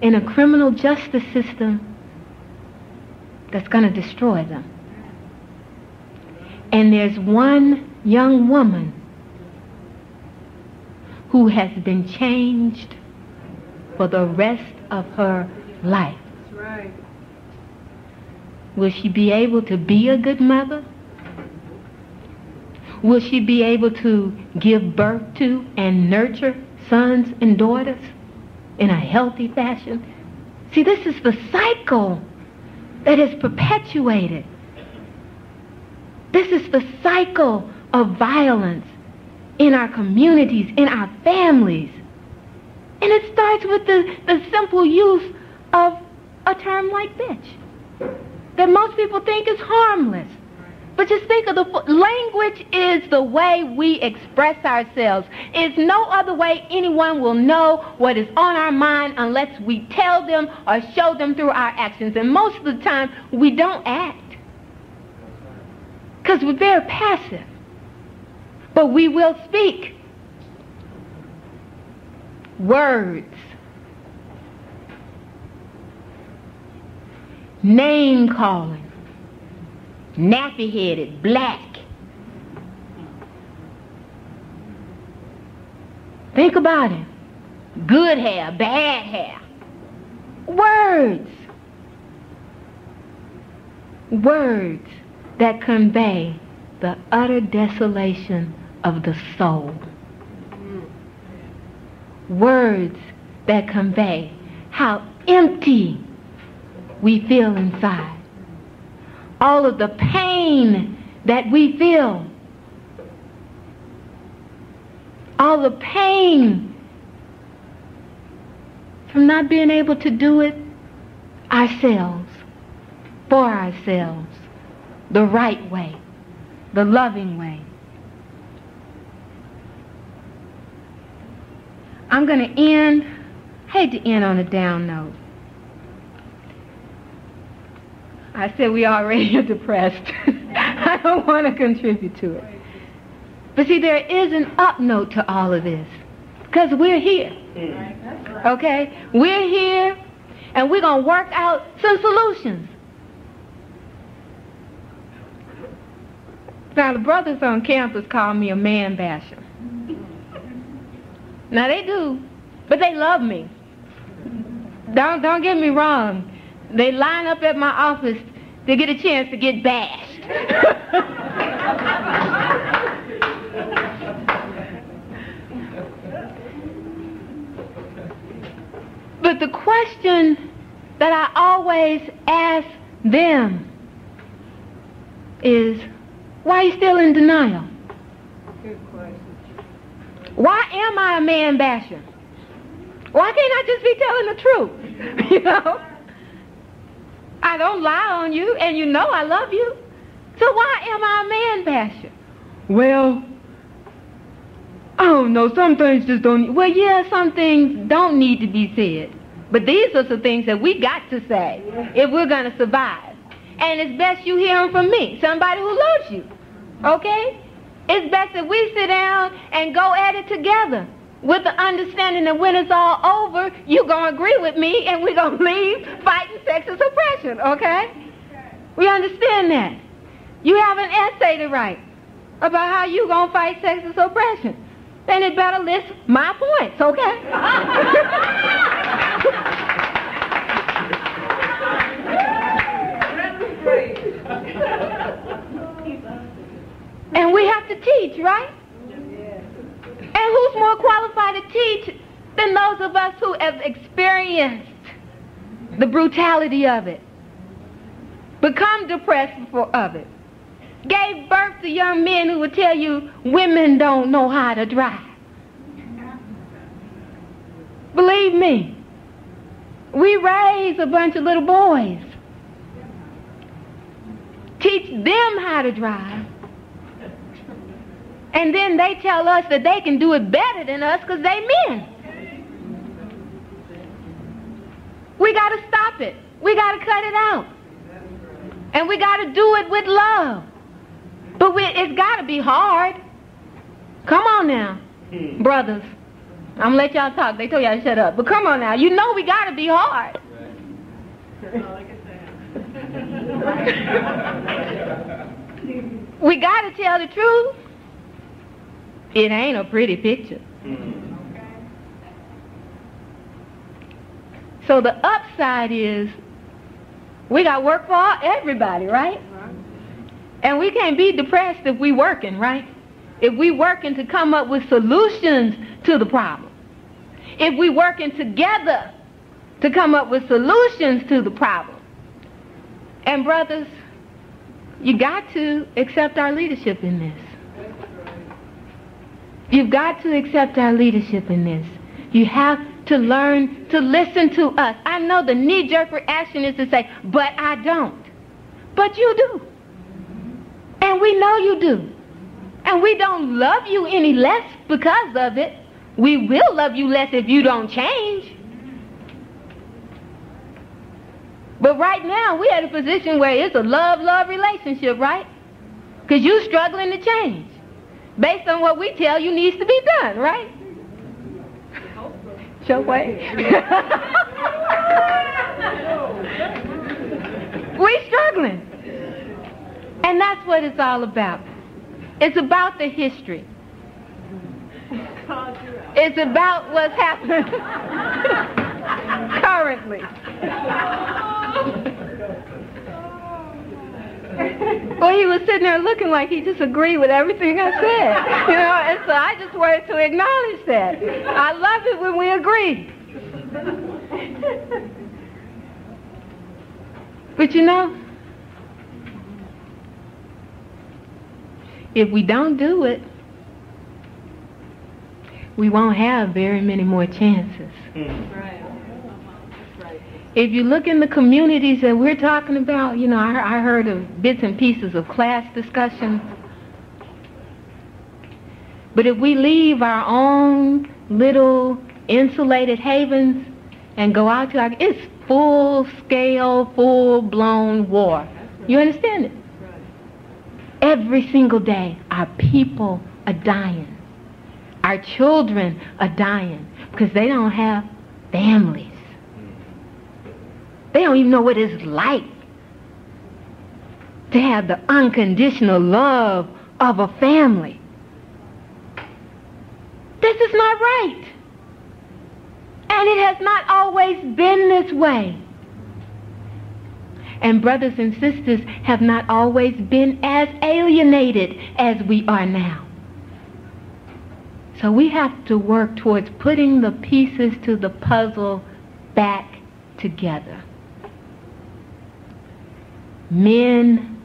S3: in a criminal justice system that's going to destroy them. And there's one young woman who has been changed for the rest of her life.
S1: That's right.
S3: Will she be able to be a good mother? Will she be able to give birth to and nurture sons and daughters in a healthy fashion? See, this is the cycle that is perpetuated. This is the cycle of violence in our communities, in our families. And it starts with the simple use of a term like bitch that most people think is harmless. But just think of language is the way we express ourselves. It's no other way anyone will know what is on our mind unless we tell them or show them through our actions. And most of the time, we don't act because we're very passive. But we will speak. Words. Name calling. Nappy-headed, black. Think about it. Good hair, bad hair. Words. Words that convey the utter desolation of the soul. Words that convey how empty we feel inside. All of the pain that we feel. All the pain from not being able to do it ourselves, for ourselves, the right way, the loving way. I'm going to end, hate to end on a down note. I said we already are depressed. I don't want to contribute to it. But see, there is an up note to all of this. Because we're here. Okay? We're here, and we're going to work out some solutions. Now, the brothers on campus call me a man basher. Now, they do, but they love me. Don't get me wrong. They line up at my office to get a chance to get bashed. But the question that I always ask them is, why are you still in denial?
S4: Good question.
S3: Why am I a man basher? Why can't I just be telling the truth? You know? I don't lie on you, and you know I love you. So why am I a man basher? Well, I don't know, some things just don't... Well, yeah, some things don't need to be said. But these are the things that we got to say if we're going to survive. And it's best you hear them from me, somebody who loves you. Okay? It's best that we sit down and go at it together with the understanding that when it's all over, you're going to agree with me and we're going to leave fighting sexist oppression, okay? We understand that. You have an essay to write about how you're going to fight sexist oppression. Then it better list my points, okay? And we have to teach, right? And who's more qualified to teach than those of us who have experienced the brutality of it, become depressed of it, gave birth to young men who would tell you women don't know how to drive. Believe me, we raise a bunch of little boys, teach them how to drive, and then they tell us that they can do it better than us because they men. We got to stop it. We got to cut it out. And we got to do it with love. But it's got to be hard. Come on now, brothers. I'm going to let y'all talk. They told y'all to shut up. But come on now. You know we got to be hard. We got to tell the truth. It ain't a pretty picture. So the upside is we got work for everybody, right? And we can't be depressed if we working, right? If we working to come up with solutions to the problem. If we working together to come up with solutions to the problem. And brothers, you got to accept our leadership in this. You've got to accept our leadership in this. You have to learn to listen to us. I know the knee-jerk reaction is to say, but I don't. But you do. And we know you do. And we don't love you any less because of it. We will love you less if you don't change. But right now, we're at a position where it's a love-love relationship, right? Because you're struggling to change. Based on what we tell you needs to be done, right? Show way. We're struggling. And that's what it's all about. It's about the history. It's about what's happening currently. Well, he was sitting there looking like he disagreed with everything I said. You know, and so I just wanted to acknowledge that. I love it when we agree. But you know, if we don't do it, we won't have very many more chances. Right. If you look in the communities that we're talking about, you know, I heard of bits and pieces of class discussion. But if we leave our own little insulated havens and go out to it's full-scale, full-blown war. You understand it? Every single day, our people are dying. Our children are dying because they don't have families. They don't even know what it's like to have the unconditional love of a family. This is not right. And it has not always been this way. And brothers and sisters have not always been as alienated as we are now. So we have to work towards putting the pieces to the puzzle back together. men,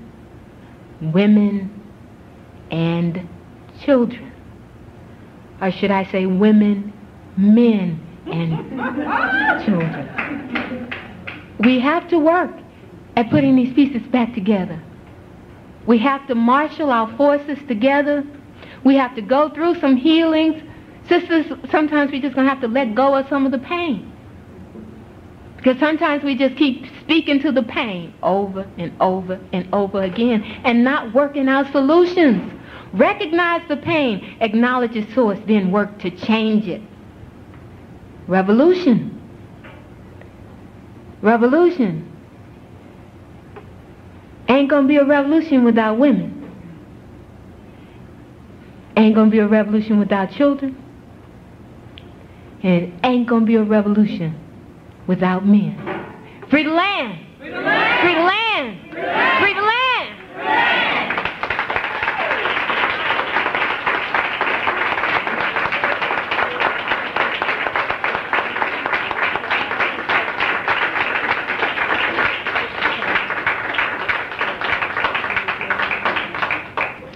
S3: women, and children. Or should I say women, men, and children. We have to work at putting these pieces back together. We have to marshal our forces together. We have to go through some healings. Sisters, sometimes we're just going to have to let go of some of the pain. Because sometimes we just keep speaking to the pain over and over and over again and not working out solutions. Recognize the pain, acknowledge its source, then work to change it. Revolution. Revolution. Ain't gonna be a revolution without women. Ain't gonna be a revolution without children. And it ain't gonna be a revolution without men. Free the land! Free the land! Free the land! Free the land! Free the land! Free the land!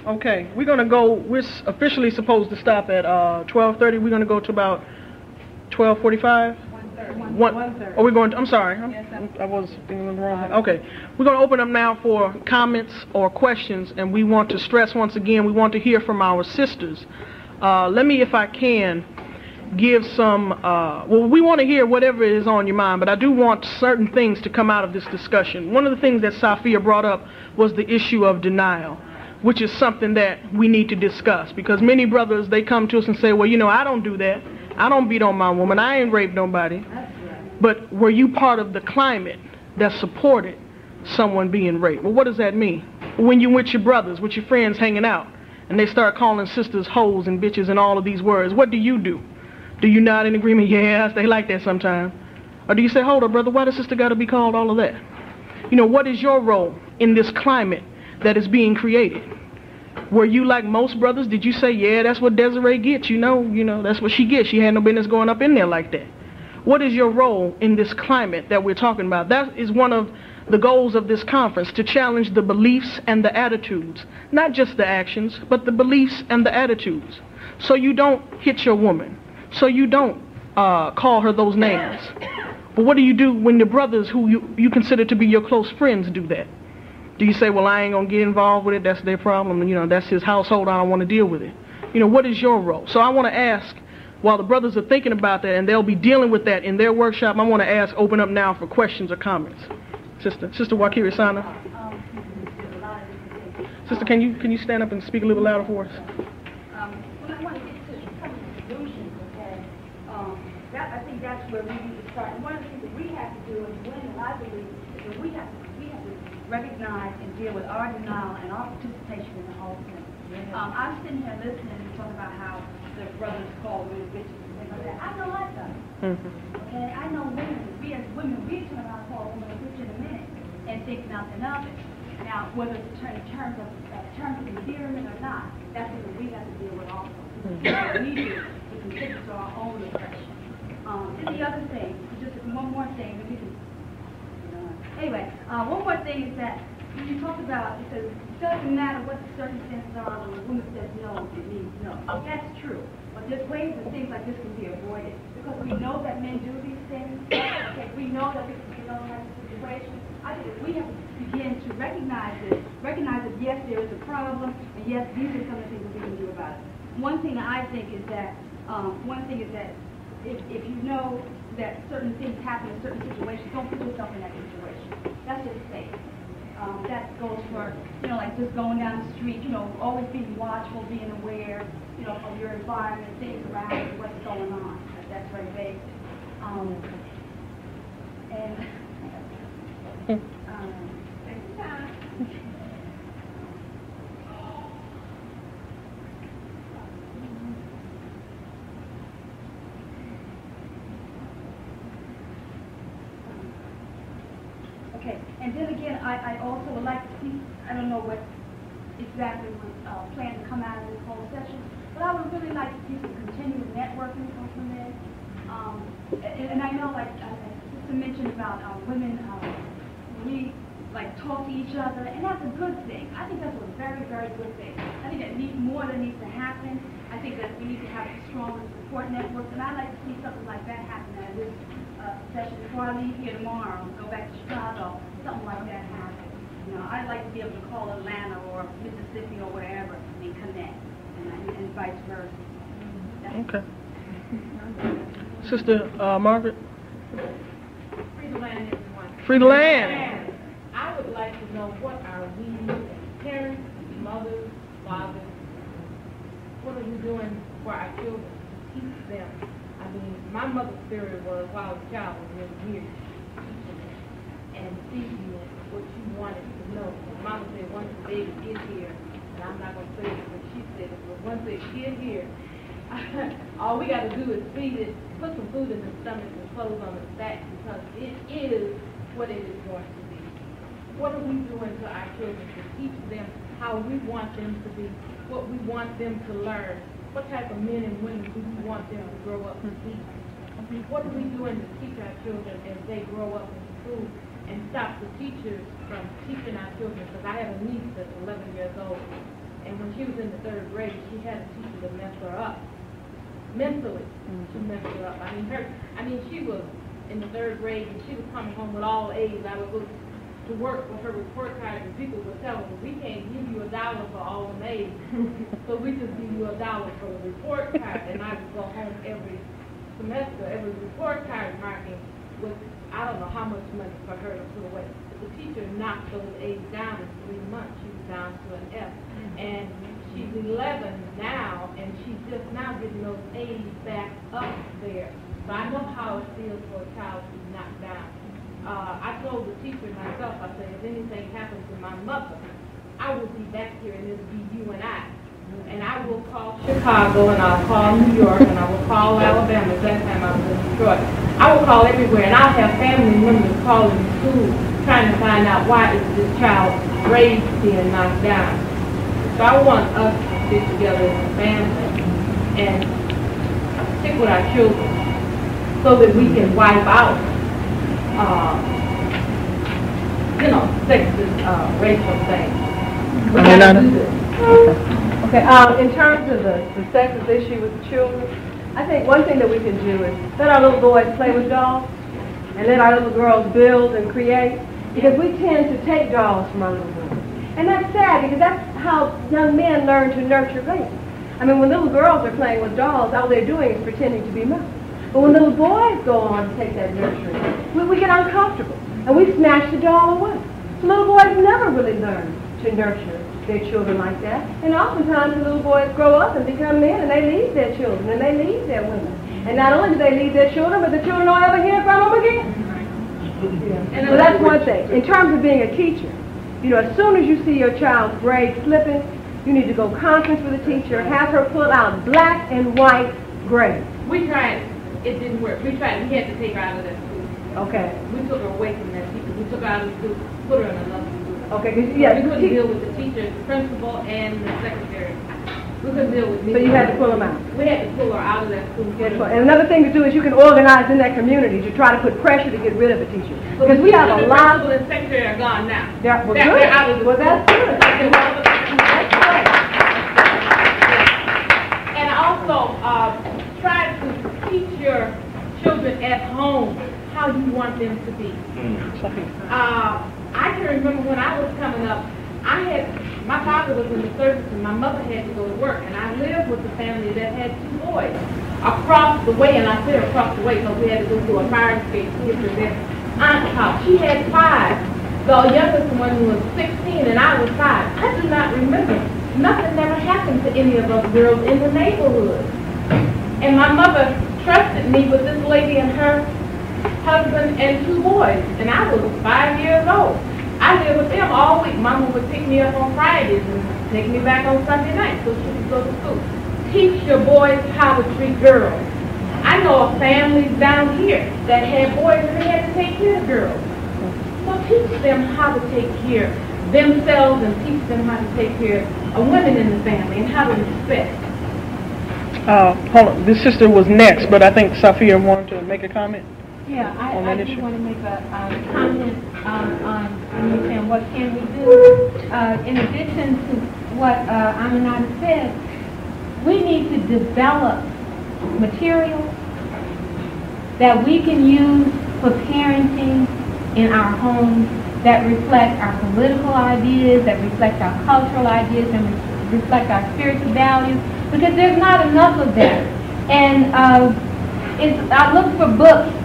S1: Okay, we're going to go, we're officially supposed to stop at 12:30. We're going to go to about 12:45? 1:30. Oh, we're going to, I'm sorry. I was thinking the wrong thing. Okay, we're going to open up now for comments or questions, and we want to stress once again, we want to hear from our sisters. Let me, if I can, give some, well, we want to hear whatever is on your mind, but I do want certain things to come out of this discussion. One of the things that Safiya brought up was the issue of denial, which is something that we need to discuss, because many brothers, they come to us and say, well, you know, I don't do that. I don't beat on my woman. I ain't raped nobody. But were you part of the climate that supported someone being raped? Well, what does that mean? When you with your brothers, with your friends hanging out, and they start calling sisters hoes and bitches and all of these words, what do? Do you nod in agreement? Yes, they like that sometimes. Or do you say, hold up, brother, why does sister got to be called all of that? You know, what is your role in this climate that is being created? Were you like most brothers? Did you say, yeah, that's what Desiree gets, you know, that's what she gets. She had no business going up in there like that. What is your role in this climate that we're talking about? That is one of the goals of this conference, to challenge the beliefs and the attitudes. Not just the actions, but the beliefs and the attitudes. So you don't hit your woman. So you don't call her those names. But what do you do when the brothers who you consider to be your close friends do that? Do you say, well, I ain't going to get involved with it, that's their problem, you know, that's his household, I don't want to deal with it? You know, what is your role? So I want to ask, while the brothers are thinking about that, and they'll be dealing with that in their workshop, I want to ask, open up now for questions or comments. Sister Wakiri Sana. Sister, can you stand up and speak a little louder for us?
S5: Well, I want to get to some of the solutions, okay? I think that's where we need to start. And one of the things that we have to do as women, I believe, is that we have to recognize and deal with our denial and our participation in the whole thing. I'm sitting here listening and talking about how the brothers call women bitches and things like that. I know I've done it. Okay? I know women, we as women, we turn around and call a woman a bitch in a minute and think nothing of it. Now, whether it's in terms of endearment or not, that's something we have to deal with also. We do to contribute to our own oppression. And the other thing, just one more thing, that we can. Anyway, one more thing is that you talked about, it says, it doesn't matter what the circumstances are when a woman says no, it means no. That's true. But there's ways that things like this can be avoided. Because we know that men do these things. Okay, we know that this is another type of situation. I think that we have to begin to recognize this, recognize that yes, there is a problem, and yes, these are some of the things that we can do about it. One thing I think is that, if you know that certain things happen in certain situations, don't put yourself in that situation. That's just safe. That goes for, like just going down the street, always being watchful, being aware, of your environment, things around you, what's going on. That's very basic. Okay, and then again, I also would like to see, I don't know what exactly was planned to come out of this whole session, but I would really like to see some continued networking from men. And I know, like Sister mentioned about women, we like talk to each other, and that's a good thing. I think that's a very, very good thing. I think that more than needs to happen. I think that we need to have stronger support networks, and I'd like to see something like that happen at this session before I leave here tomorrow, go back to Chicago, something like that happen. You know, I'd like to be able to call Atlanta or Mississippi or wherever and connect, and vice versa.
S1: Okay. Sister Margaret?
S4: Free the land, everyone.
S1: Free the land.
S4: I would like to know, what are we, parents, mothers, fathers, what are we doing for our children to teach them? I mean, my mother's theory was, while I was a child, was really weird, teaching it and teaching it what you wanted to know. Mama said, once the baby is here, and I'm not going to say it, but she said it, but once they get here, all we got to do is feed it, put some food in the stomach and clothes on its back, because it is what it is going to be. What are we doing to our children to teach them how we want them to be, what we want them to learn, what type of men and women do we want them to grow up to be? What are we doing to teach our children as they grow up in school, and stop the teachers from teaching our children? Because I have a niece that's 11 years old, and when she was in the 3rd grade, she had a teacher that messed her up. Mentally, she messed her up. I mean, she was in the 3rd grade, and she was coming home with all A's. I would go to work with her report card, and people would tell her, we can't give you $1 for all the A's, so we just give you $1 for the report card. And I would go home every semester, every report card marking with, I don't know how much money for her to put away. But the teacher knocked those A's down in 3 months. She was down to an F. And she's 11 now, and she's just now getting those A's back up there. So I know how it feels for a child to be knocked down. I told the teacher myself, I said, if anything happens to my mother, I will be back here, and it'll be you and I. And I will call Chicago, and I'll call New York, and I will call Alabama. At that time I was in Detroit. I will call everywhere, and I'll have family members calling the school trying to find out why is this child's grades being knocked down. So I want us to sit together as a family and stick with our children so that we can wipe out sexist, racial things. We gotta do this.
S6: Okay. In terms of the sexist issue with the children, I think one thing that we can do is let our little boys play with dolls and let our little girls build and create, because we tend to take dolls from our little boys. And that's sad, because that's how young men learn to nurture babies. I mean, when little girls are playing with dolls, all they're doing is pretending to be mothers. But when little boys go on to take that nurturing, we get uncomfortable, and we snatch the doll away. So little boys never really learn to nurture their children like that. And oftentimes the little boys grow up and become men, and they leave their children, and they leave their women. And not only do they leave their children, but the children don't ever hear from them again. Yeah. So that's one thing. In terms of being a teacher, you know, as soon as you see your child's grade slipping, you need to go conference with the teacher, have her pull out black and white grades.
S4: We tried. It didn't work. We tried. We had to take her out of that school.
S6: Okay.
S4: We took her away from that teacher. We took her out of the school, put her in another school.
S6: Okay. Yeah.
S4: We couldn't deal with the teacher, the principal, and the secretary. We couldn't deal with me.
S6: So you had to pull them out.
S4: We had to pull her out of that school.
S6: And another thing to do is you can organize in that community to try to put pressure to get rid of a teacher. Because we have a lot.
S4: The principal and secretary are gone now.
S6: Yeah, well,
S4: they're out of the
S6: well, that's good. That's great.
S4: And also, try to teach your children at home how you want them to be. I can remember when I was coming up, my father was in the service and my mother had to go to work, and I lived with a family that had 2 boys across the way, and I say across the way because we had to go through a fire escape to get to their aunt's house. She had 5. The youngest one was 16 and I was 5. I do not remember. Nothing ever happened to any of those girls in the neighborhood. And my mother trusted me with this lady and her husband and 2 boys, and I was 5 years old. I lived with them all week. Mama would pick me up on Fridays and take me back on Sunday nights so she could go to school. Teach your boys how to treat girls. I know of families down here that had boys and they had to take care of girls. So teach them how to take care of themselves and teach them how to take care of women in the family and how to respect.
S1: Hold on. This sister was next, but I think Safiya wanted to make a comment.
S4: Yeah,
S1: on
S4: I
S1: that
S4: just
S1: issue?
S4: want to make a comment on when you're saying what can we do. In addition to what Aminata said, we need to develop materials that we can use for parenting in our homes that reflect our political ideas, that reflect our cultural ideas, and reflect our spiritual values, because there's not enough of that. And I look for books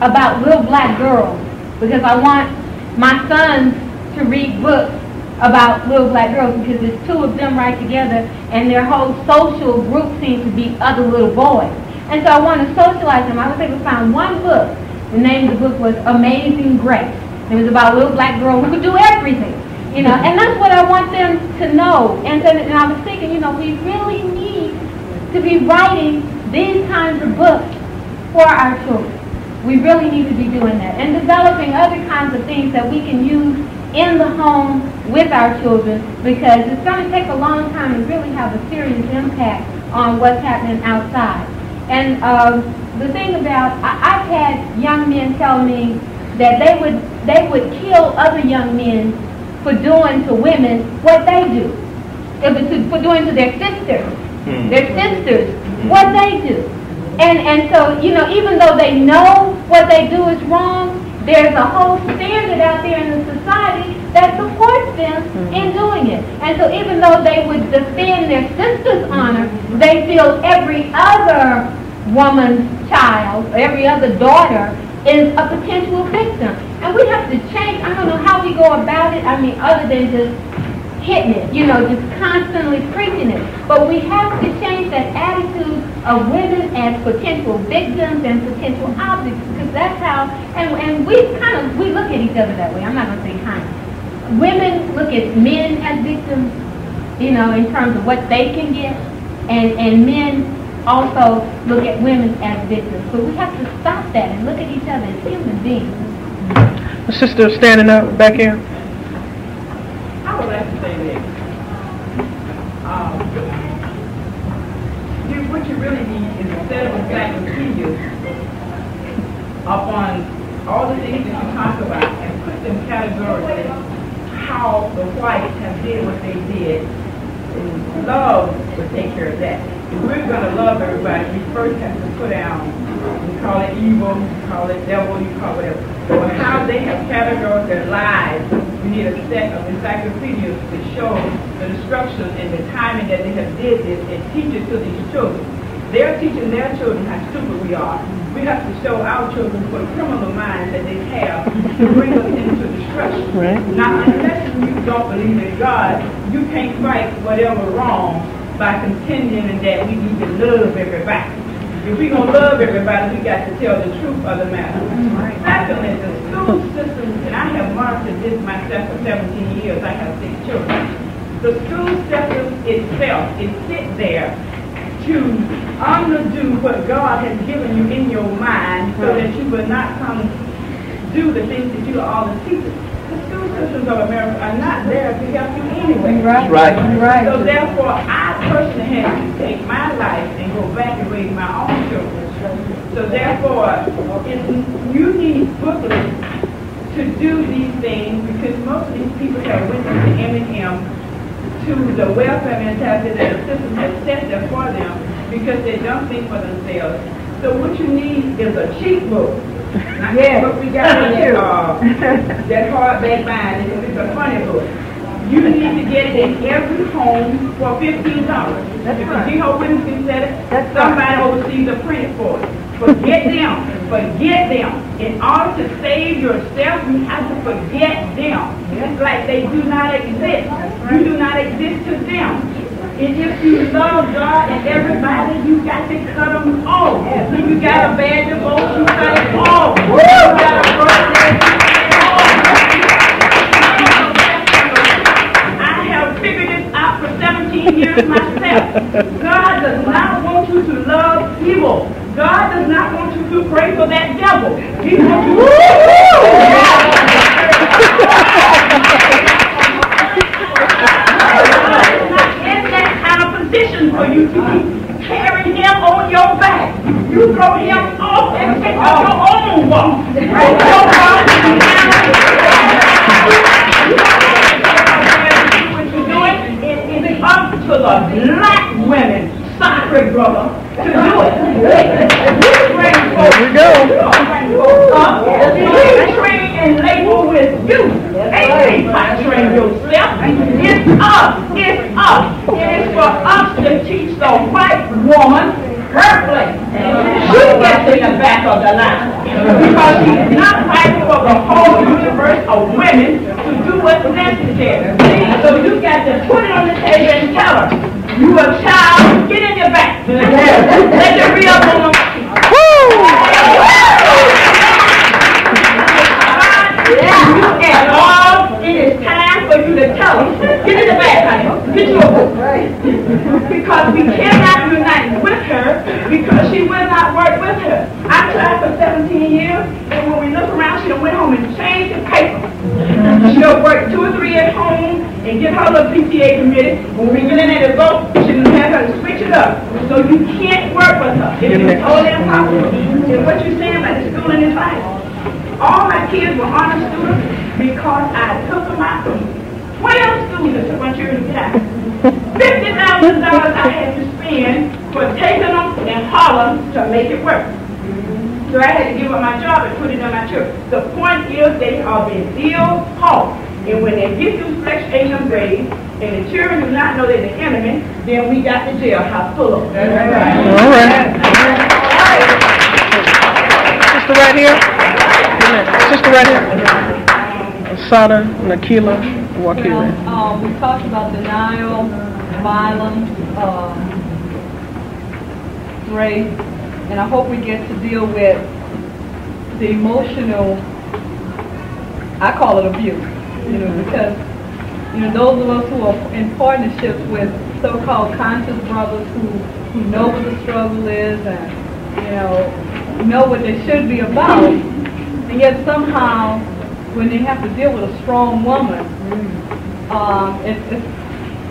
S4: about little black girls because I want my sons to read books about little black girls, because there's two of them right together and their whole social group seems to be other little boys. And so I want to socialize them. I was able to find one book. The name of the book was Amazing Grace. It was about a little black girl who could do everything, you know, and that's what I want them to know. And I was thinking, you know, we really need to be writing these kinds of books for our children. We really need to be doing that and developing other kinds of things that we can use in the home with our children, because it's going to take a long time and really have a serious impact on what's happening outside. And the thing about, I've had young men tell me that they would kill other young men for doing to women what they do, for doing to their sisters what they do. And so, you know, even though they know what they do is wrong, there's a whole standard out there in the society that supports them in doing it. And so even though they would defend their sister's honor, they feel every other woman's child, every other daughter is a potential victim. And we have to change. I don't know how we go about it. I mean, other than just hitting it, you know, just constantly preaching it. But we have to change that attitude of women as potential victims and potential objects, because that's how, and we look at each other that way. I'm not going to say kind of. Women look at men as victims, you know, in terms of what they can get, and men also look at women as victims. But we have to stop that and look at each other as human beings.
S1: The sister standing up back here.
S7: I would like to say this. What you really need is a set of encyclopedias upon all the things that you talk about and put them categorically how the whites have did what they did. And love would take care of that. If we're going to love everybody, we first have to put down, we call it evil, you call it devil, you call it whatever. But how they have categorized their lives, we need a set of encyclopedias to show the destruction and the timing that they have did this and teach it to these children. They're teaching their children how stupid we are. We have to show our children what criminal minds that they have to bring us into destruction.
S1: Right.
S7: Now, unless you don't believe in God, you can't fight whatever wrong by contending that we need to love everybody. If we're going to love everybody, we got to tell the truth of the matter. Secondly, the school system, and I have monitored this myself for 17 years. I have 6 children. The school system itself, it sits there to undo what God has given you in your mind so that you will not come do the things that you are all the teachers. The school systems of America are not there to help you anyway.
S1: Right.
S7: So therefore, I personally had to take my life and go back and raise my own children. So therefore, you need booklets to do these things, because most of these people have went to Birmingham to the welfare mentality that the system has set there for them, because they don't think for themselves. So what you need is a cheap book. Not what we got here, that hardback bind, it's a funny book. You need to get it in every home for $15. That's right. Jehovah's Witnesses said it. Somebody overseas will print it for it. Forget them. In order to save yourself, you have to forget them. It's like they do not exist. You do not exist to them. And if you love God and everybody, you got to cut them off. If you got a bad divorce, you cut it off. You got a birthday, I have figured this out for 17 years myself. God does not want you to love evil. God does not want you to pray for that devil. He wants you in that kind of position for you to be carrying him on your back. You throw him off and pick up your own own wall. What you're doing is up to the black women, sorry brother, to do it.
S1: Here we go.
S7: You train and labor with you. Ain't train yourself. It's us. It's us. It is for us to teach the white woman her place. She gets in the back of the line because she's not fighting for the whole universe of women to do what's necessary. So you got to put it on the table and tell her, you a child, get in your back. Let the real woman. And all it is time for you to tell her, get in the back, honey. Get your book. Because we cannot unite with her because she will not work with her. I tried for 17 years, and when we look around, she done went home and changed the paper. She'll work 2 or 3 at home and get her little PTA committee. When we get in there to vote, she done have her to switch it up. So you can't work with her. It's totally impossible. And what you're saying about the schooling is right. All my kids were honor students because I took them out. 12 students took my children to get out. $50,000 I had to spend for taking them in Harlem to make it work. So I had to give up my job and put it on my children. The point is they are being ill taught. And when they get through section 8 and grades, and the children do not know they're the enemy, then we got the jailhouse full of them.
S1: All right. Sister right here. Sister right here. Asada, Nakila, Wakila.
S6: We talked about denial, violence, race, and I hope we get to deal with the emotional, I call it abuse, because, those of us who are in partnerships with so-called conscious brothers who know what the struggle is and, know what they should be about, and yet somehow when they have to deal with a strong woman,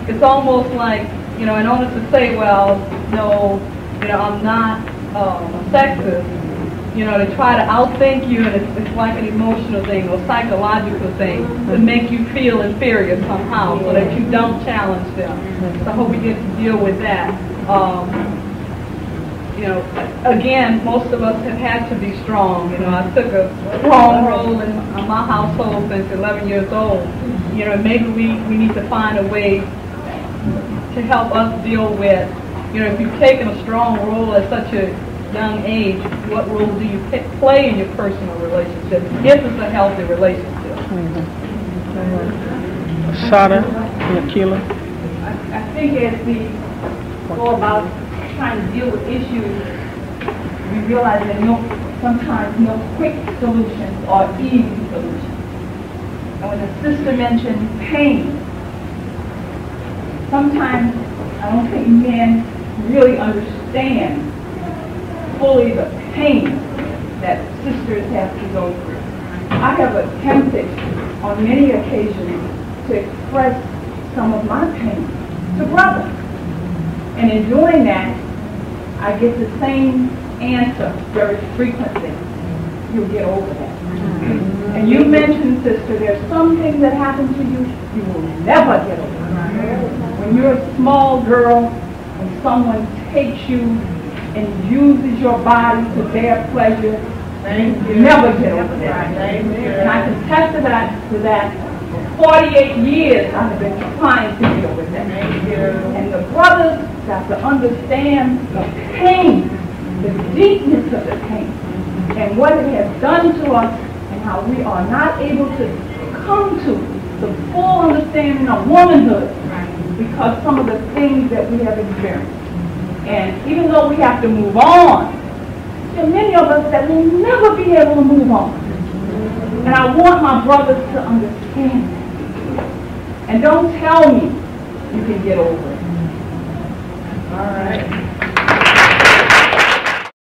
S6: it's almost like, in order to say, well, no, I'm not a sexist, they try to outthink you, and it's like an emotional thing or psychological thing to make you feel inferior somehow so that you don't challenge them. So I hope we get to deal with that. Again, most of us have had to be strong. I took a strong role in my household since 11 years old. Maybe we need to find a way to help us deal with, if you've taken a strong role at such a young age, what role do you play in your personal relationship, if it's a healthy relationship?
S1: Asada, Nakila.
S5: I think as we go about trying to deal with issues, we realize that sometimes no quick solutions or easy solutions. And when the sister mentioned pain, sometimes I don't think men really understand fully the pain that sisters have to go through. I have attempted on many occasions to express some of my pain to brothers. And in doing that, I get the same answer very frequently. You'll get over that. And you mentioned, sister, there's some things that happen to you, you will never get over. When you're a small girl and someone takes you and uses your body to their pleasure, you never get over that. And I can testify to that. For 48 years I have been trying to deal with that. And the brothers got to understand the pain, the deepness of the pain, and what it has done to us, and how we are not able to come to the full understanding of womanhood because some of the things that we have experienced. And even though we have to move on, there are many of us that will never be able to move on. And I want my brothers to understand that. And don't tell me you can get over it. All right.